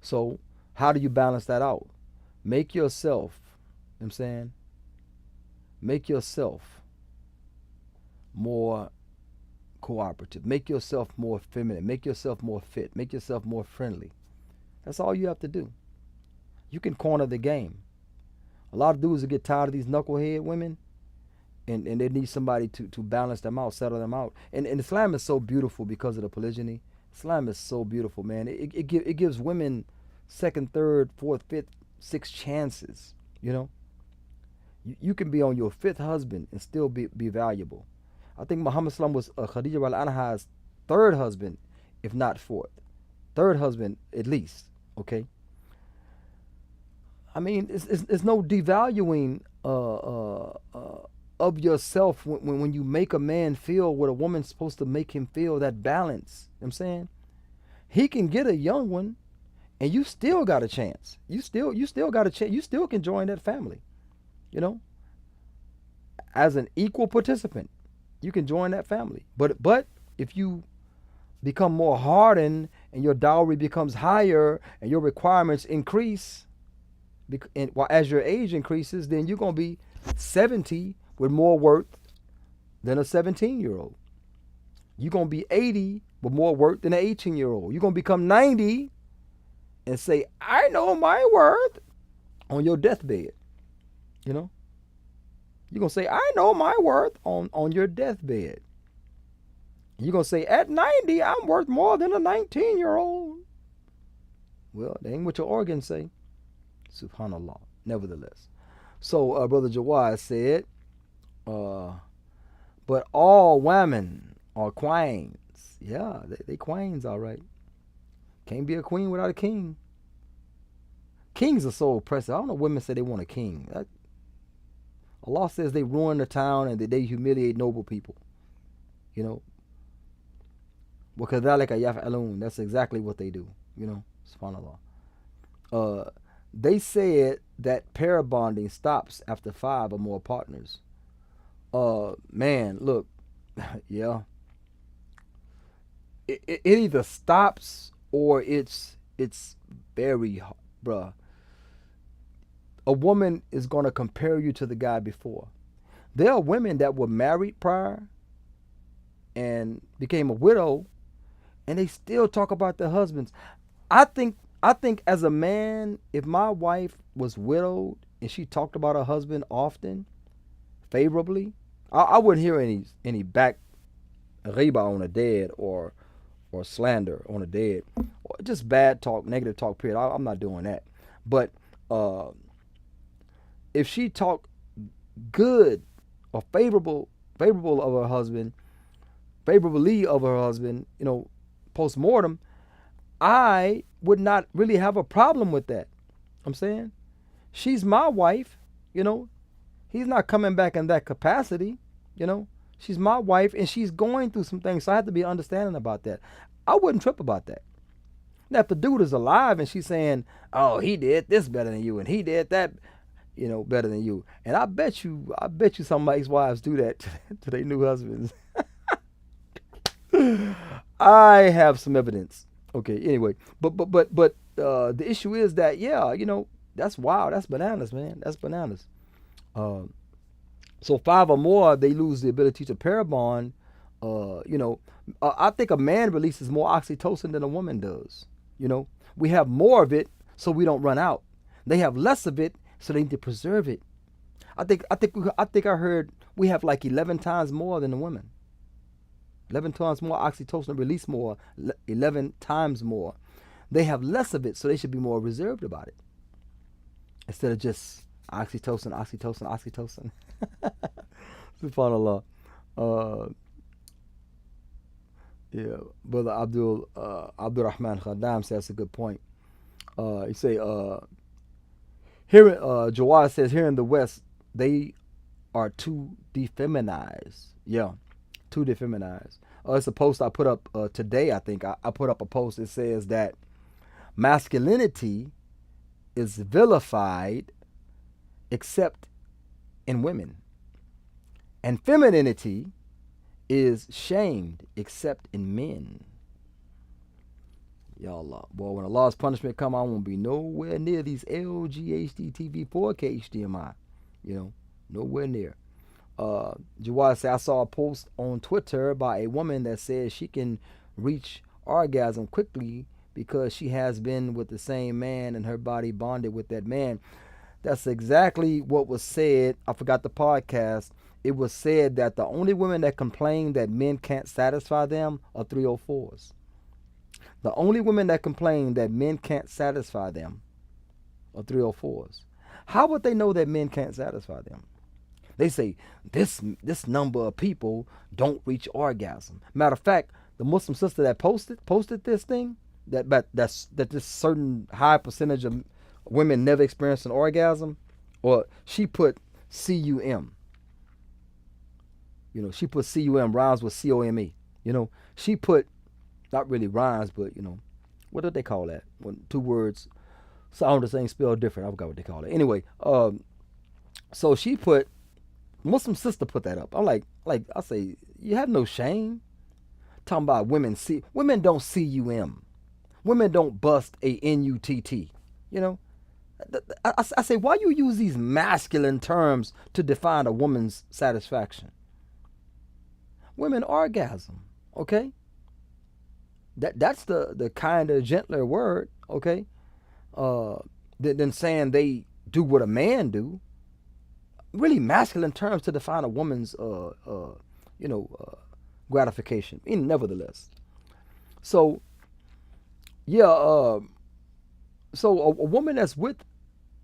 So how do you balance that out? Make yourself, you know what I'm saying? Make yourself more cooperative. Make yourself more feminine. Make yourself more fit. Make yourself more friendly. That's all you have to do. You can corner the game. A lot of dudes will get tired of these knucklehead women, and they need somebody to balance them out, settle them out. And Islam is so beautiful because of the polygyny. Islam is so beautiful, man. It gives women 2nd, 3rd, 4th, 5th, 6th chances. You can be on your 5th husband and still be valuable. I think Muhammad Sallam was Khadija al-Anha's 3rd husband, if not 4th. 3rd husband at least, okay? I mean, it's no devaluing of yourself when you make a man feel what a woman's supposed to make him feel, that balance. You know what I'm saying? He can get a young one and you still got a chance. You still got a chance. You still can join that family. As an equal participant, you can join that family. But if you become more hardened and your dowry becomes higher and your requirements increase, as your age increases, then you're going to be 70 with more worth than a 17-year-old. You're going to be 80 with more worth than an 18-year-old. You're going to become 90 and say, I know my worth on your deathbed. You're going to say, I know my worth on your deathbed. You're going to say, at 90, I'm worth more than a 19-year-old. Well, that ain't what your organs say. Subhanallah. Nevertheless. So, Brother Jawad said, but all women are queens. Yeah, they queens, all right. Can't be a queen without a king. Kings are so oppressive. I don't know. Women say they want a king. Allah says they ruin the town and that they humiliate noble people. You know, وَكَذَلِكَ يَفْعَلُونَ. That's exactly what they do. You know, subhanAllah. They said that pair bonding stops after 5 or more partners. Man, look, yeah. It either stops or it's very, bruh. A woman is going to compare you to the guy before. There are women that were married prior and became a widow, and they still talk about their husbands. I think as a man, if my wife was widowed and she talked about her husband often, favorably, I wouldn't hear any back riba on a dead or slander on a dead, or just bad talk, negative talk. Period. I'm not doing that. But if she talked good or favorably of her husband, you know, post mortem, I would not really have a problem with that. I'm saying, she's my wife. You know, he's not coming back in that capacity. You know, she's my wife and she's going through some things, so I have to be understanding about that. I wouldn't trip about that. Now, if the dude is alive and she's saying, "Oh, he did this better than you, and he did that, you know, better than you," and I bet you some ex-wives do that to their new husbands. I have some evidence. Okay, anyway, but the issue is that, yeah, you know, that's wild. That's bananas, man. That's bananas. So 5 or more, they lose the ability to pair bond. You know, I think a man releases more oxytocin than a woman does. You know, we have more of it, so we don't run out. They have less of it, so they need to preserve it. I think I heard we have like 11 times more than the women. 11 times more oxytocin, release more, 11 times more. They have less of it, so they should be more reserved about it. Instead of just oxytocin. SubhanAllah. Yeah, Brother Abdul Rahman Khaddam says a good point. He say, here, Jawad says, here in the West, they are too defeminized. Yeah, too defeminized. It's a post I put up today, I think. I put up a post that says that masculinity is vilified except in women, and femininity is shamed except in men. Ya Allah. Boy, when Allah's punishment come, I won't be nowhere near these LG HD TV 4K HDMI. You know, nowhere near. Jawad said, I saw a post on Twitter by a woman that says she can reach orgasm quickly because she has been with the same man and her body bonded with that man. That's exactly what was said. I forgot the podcast. It was said that the only women that complain that men can't satisfy them are 304s. The only women that complain that men can't satisfy them are 304s. How would they know that men can't satisfy them? They say this number of people don't reach orgasm. Matter of fact, the Muslim sister that posted this thing, that this certain high percentage of women never experience an orgasm, or she put CUM. You know, she put CUM, rhymes with COME. You know, she put, not really rhymes, but, you know, what do they call that? When 2 words sound the same, spelled different. I forgot what they call it. Anyway, so she put, Muslim sister put that up. I'm like I say, you have no shame. Talking about women don't CUM. Women don't bust a NUTT. You know, I say, why you use these masculine terms to define a woman's satisfaction? Women orgasm, okay? That's the kinder, gentler word, okay? Than saying they do what a man do. Really masculine terms to define a woman's, gratification. Nevertheless, so yeah, so a woman that's with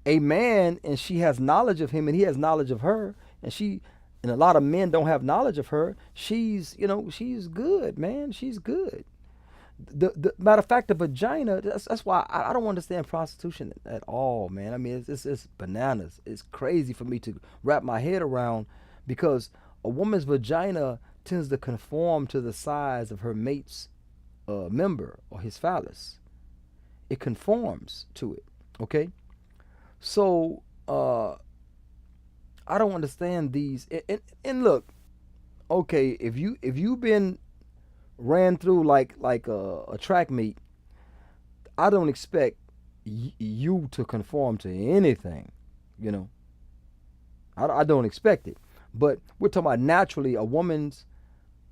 a man and she has knowledge of him and he has knowledge of her, and a lot of men don't have knowledge of her. She's good, man. She's good. the matter of fact, the vagina. That's why I don't understand prostitution at all, man. I mean, it's bananas. It's crazy for me to wrap my head around, because a woman's vagina tends to conform to the size of her mate's member or his phallus. It conforms to it. Okay, so I don't understand these. And look, okay, if you've been ran through like a track meet, I don't expect you to conform to anything, you know. I don't expect it. But we're talking about naturally, a woman's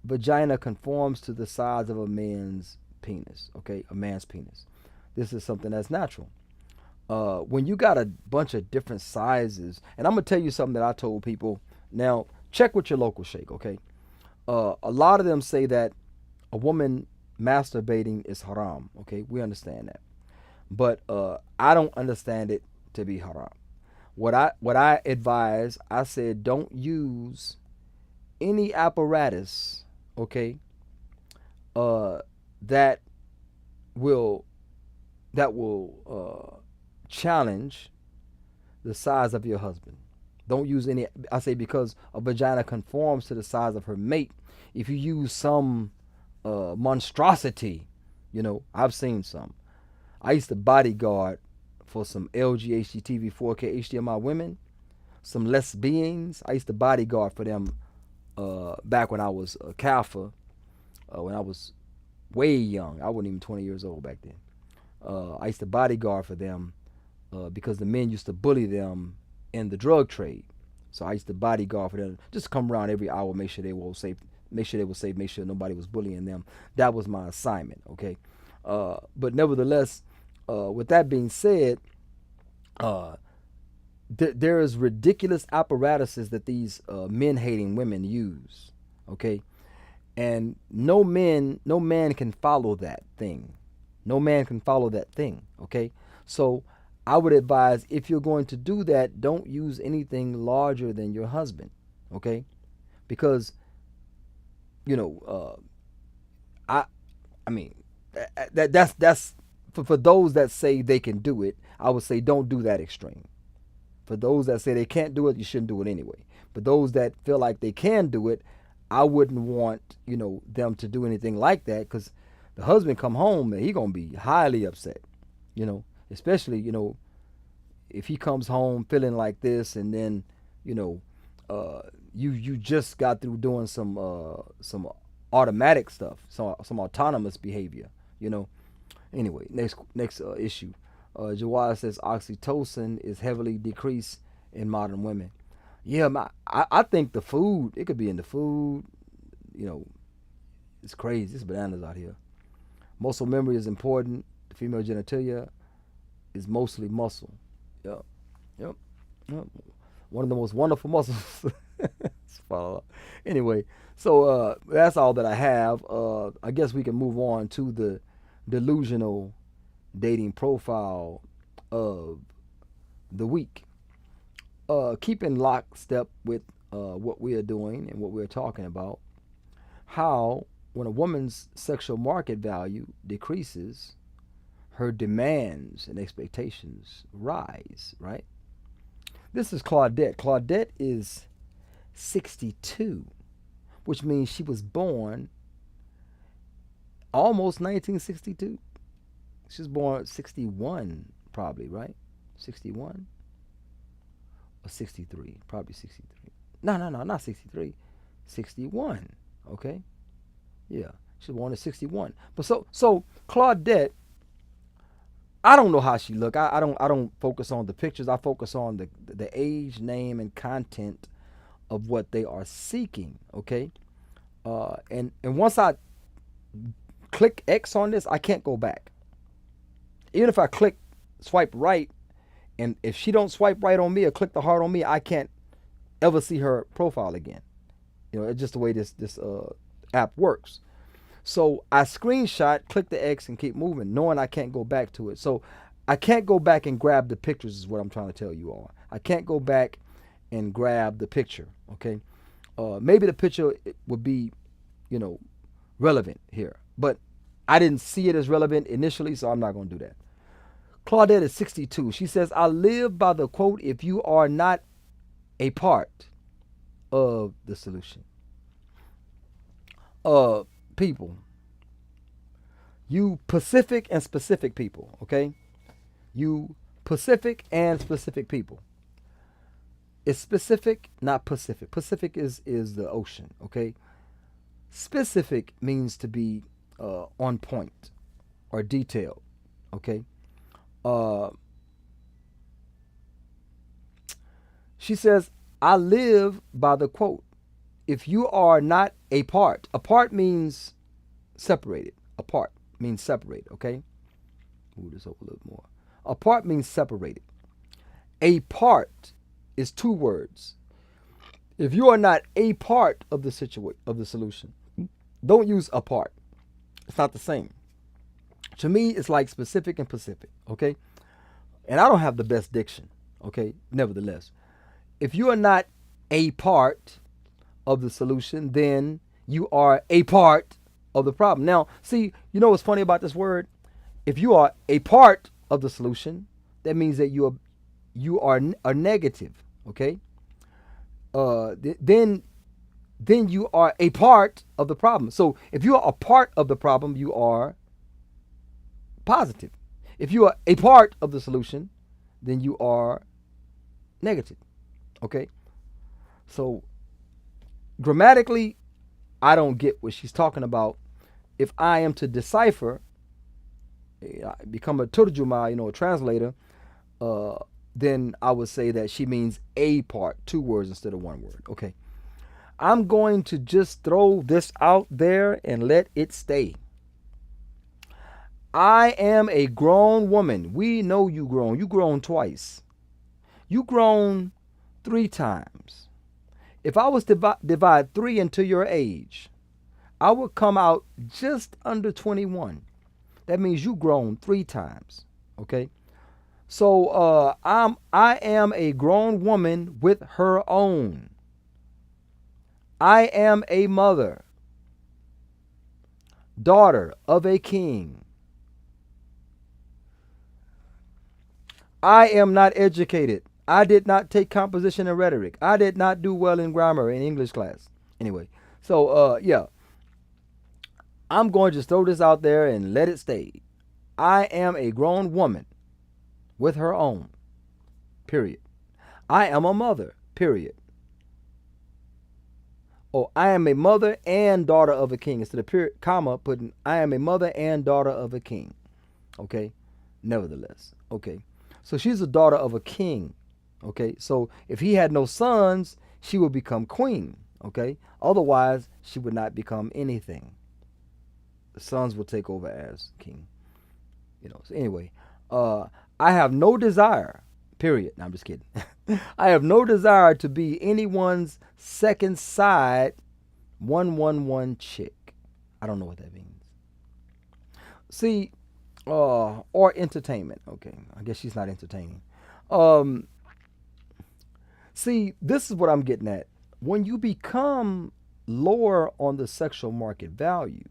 vagina conforms to the size of a man's penis, okay? A man's penis. This is something that's natural. When you got a bunch of different sizes, and I'm going to tell you something that I told people. Now, check with your local sheikh, okay? A lot of them say that a woman masturbating is haram, okay? We understand that. But I don't understand it to be haram. What I advise, I said, don't use any apparatus, okay, that will challenge the size of your husband. Don't use any. I say, because a vagina conforms to the size of her mate. If you use some monstrosity, I've seen some. I used to bodyguard for some LG HDTV 4K HDMI women, some lesbians. I used to bodyguard for them back when I was a Kappa, when I was way young. I wasn't even 20 years old back then. I used to bodyguard for them because the men used to bully them in the drug trade. So I used to bodyguard for them, just come around every hour, make sure they were safe, make sure nobody was bullying them. That was my assignment, okay? But nevertheless, with that being said, there is ridiculous apparatuses that these men-hating women use, okay? And no man can follow that thing. No man can follow that thing, okay? So I would advise, if you're going to do that, don't use anything larger than your husband, okay? Because, I mean, that's for those that say they can do it. I would say don't do that extreme. For those that say they can't do it, you shouldn't do it anyway. But those that feel like they can do it, I wouldn't want, them to do anything like that, because the husband come home and he gonna be highly upset, especially, if he comes home feeling like this, and then, you just got through doing some automatic stuff, some autonomous behavior, Anyway, next issue. Jawad says oxytocin is heavily decreased in modern women. Yeah, I think the food, it could be in the food. It's crazy. It's bananas out here. Muscle memory is important. The female genitalia is mostly muscle. Yep. One of the most wonderful muscles. Anyway, so that's all that I have. I guess we can move on to the delusional dating profile of the week. Keep in lockstep with what we are doing and what we're talking about. How, when a woman's sexual market value decreases, her demands and expectations rise, right? This is Claudette. Claudette is 62, which means she was born almost 1962. She was born 61, probably, right? 61 or 63? Probably 63. No, not 63. 61. Okay? Yeah. She was born in 61. But so Claudette, I don't know how she look. I don't focus on the pictures. I focus on the age, name, and content of what they are seeking. Okay? And once I click X on this, I can't go back. Even if I swipe right, and if she don't swipe right on me or click the heart on me, I can't ever see her profile again. It's just the way this app works. So I screenshot, click the X, and keep moving, knowing I can't go back to it. So I can't go back and grab the pictures, is what I'm trying to tell you all. I can't go back and grab the picture, okay? Maybe the picture would be, relevant here. But I didn't see it as relevant initially, so I'm not going to do that. Claudette is 62. She says, I live by the quote, if you are not a part of the solution. People, you Pacific and specific people, okay? You Pacific and specific people. It's specific, not Pacific. Pacific is the ocean, okay? Specific means to be on point or detailed, okay? Uh, she says, I live by the quote, if you are not a part means separated. Apart means separated, okay? Move this over a little more. Apart means separated. A part is two words. If you are not a part of the solution, don't use a part. It's not the same. To me, it's like specific and Pacific, okay? And I don't have the best diction, okay? Nevertheless, if you are not a part of the solution, then you are a part of the problem. Now, see, you know what's funny about this word? If you are a part of the solution, that means that you are a negative, okay? Then you are a part of the problem. So if you are a part of the problem, you are positive. If you are a part of the solution, then you are negative, okay? So grammatically, I don't get what she's talking about. If I am to decipher, become a turjuma, a translator, then I would say that she means a part, two words instead of one word. Okay. I'm going to just throw this out there and let it stay. I am a grown woman. We know you grown. You grown twice. You grown 3 times. If I was to divide 3 into your age, I would come out just under 21. That means you grown 3 times. Okay. So I am a grown woman with her own. I am a mother, daughter of a king. I am not educated. I did not take composition and rhetoric. I did not do well in grammar in English class. Anyway, so yeah. I'm going to just throw this out there and let it stay. I am a grown woman with her own. Period. I am a mother. Period. Oh, I am a mother and daughter of a king. Instead of period, comma, putting I am a mother and daughter of a king. Okay? Nevertheless. Okay. So she's a daughter of a king. Okay? So if he had no sons, she would become queen. Okay? Otherwise, she would not become anything. The sons will take over as king. So anyway, I have no desire, period. No, I'm just kidding. I have no desire to be anyone's second side 111 chick. I don't know what that means. See, or entertainment. Okay, I guess she's not entertaining. See, this is what I'm getting at. When you become lower on the sexual market value,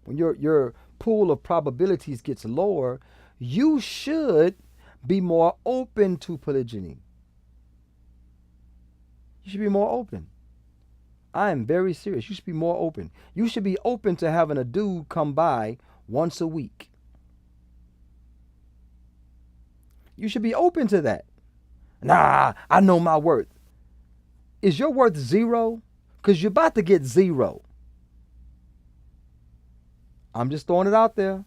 when your pool of probabilities gets lower, you should be more open to polygyny. You should be more open. I am very serious. You should be more open. You should be open to having a dude come by once a week. You should be open to that. Nah, I know my worth. Is your worth 0? Because you're about to get 0. I'm just throwing it out there.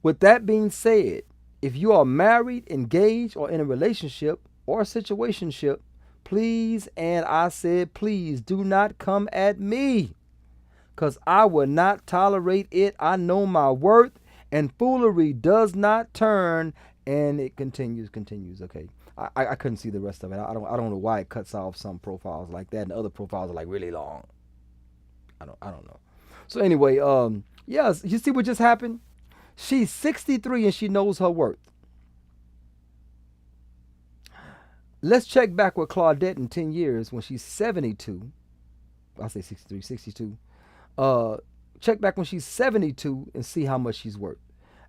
With that being said, if you are married, engaged, or in a relationship or a situationship, please, and I said please, do not come at me, because I will not tolerate it. I know my worth, and foolery does not turn, and it continues. Okay, I couldn't see the rest of it. I don't know why it cuts off some profiles like that, and the other profiles are like really long. I don't know. So anyway, yes, you see what just happened? She's 63 and she knows her worth. Let's check back with Claudette in 10 years when she's 72 I say 63, 62. Uh, check back when she's 72 and see how much she's worth.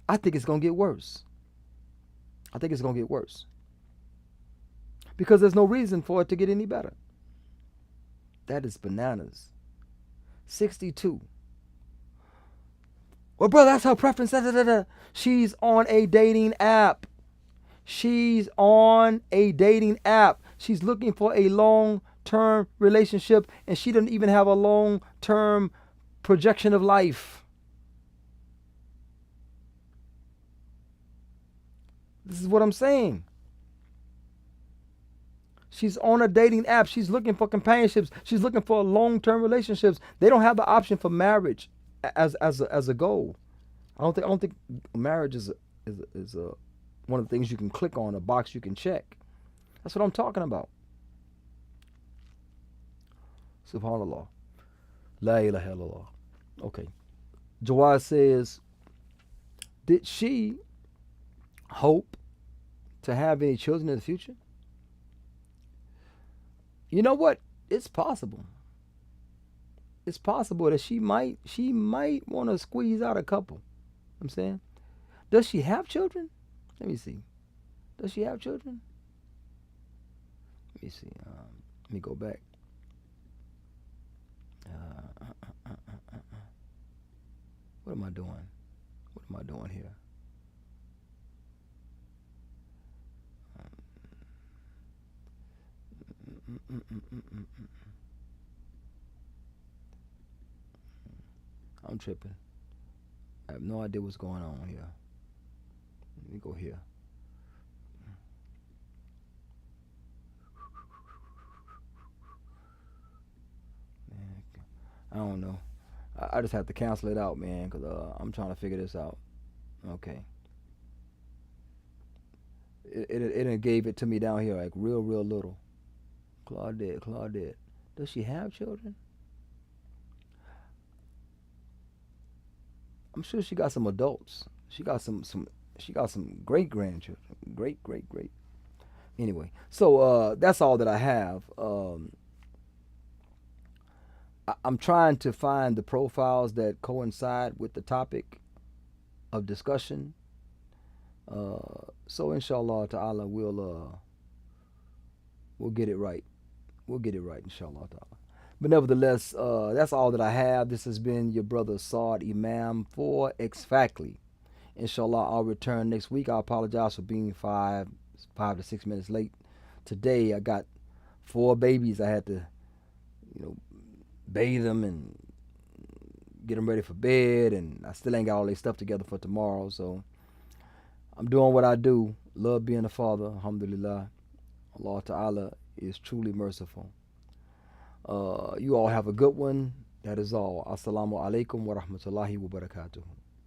I think it's gonna get worse. I think it's gonna get worse because there's no reason for it to get any better. That is bananas. 62. Well, brother, that's her preference. Da, da, da, da. She's on a dating app. She's on a dating app. She's looking for a long-term relationship, and she doesn't even have a long-term projection of life. This is what I'm saying. She's on a dating app. She's looking for companionships. She's looking for long-term relationships. They don't have the option for marriage as a goal. I don't think marriage is a one of the things you can click on, a box you can check. That's what I'm talking about. Subhanallah. La ilaha illallah. Okay. Jawad says, did she hope to have any children in the future? You know what? It's possible. It's possible that she might want to squeeze out a couple. I'm saying, does she have children? Let me see. Does she have children? Let me see. Let me go back. What am I doing? What am I doing here? I'm tripping. I have no idea what's going on here. Let me go here. Man, I don't know. I just have to cancel it out, man, because I'm trying to figure this out. Okay. It gave it to me down here like real little. Claudette. Does she have children? I'm sure she got some adults. She got some great grandchildren. Great. Anyway, so that's all that I have. I'm trying to find the profiles that coincide with the topic of discussion. So inshallah ta'ala we'll get it right. We'll get it right, inshallah ta'ala. But nevertheless, that's all that I have. This has been your brother Saad Imam for Exactly. Inshallah, I'll return next week. I apologize for being 5 to 6 minutes late. Today I got 4 babies. I had to, bathe them and get them ready for bed, and I still ain't got all their stuff together for tomorrow. So I'm doing what I do. Love being a father. Alhamdulillah. Allah Ta'ala is truly merciful. You all have a good one. That is all. Assalamu alaikum wa rahmatullahi wa barakatuh.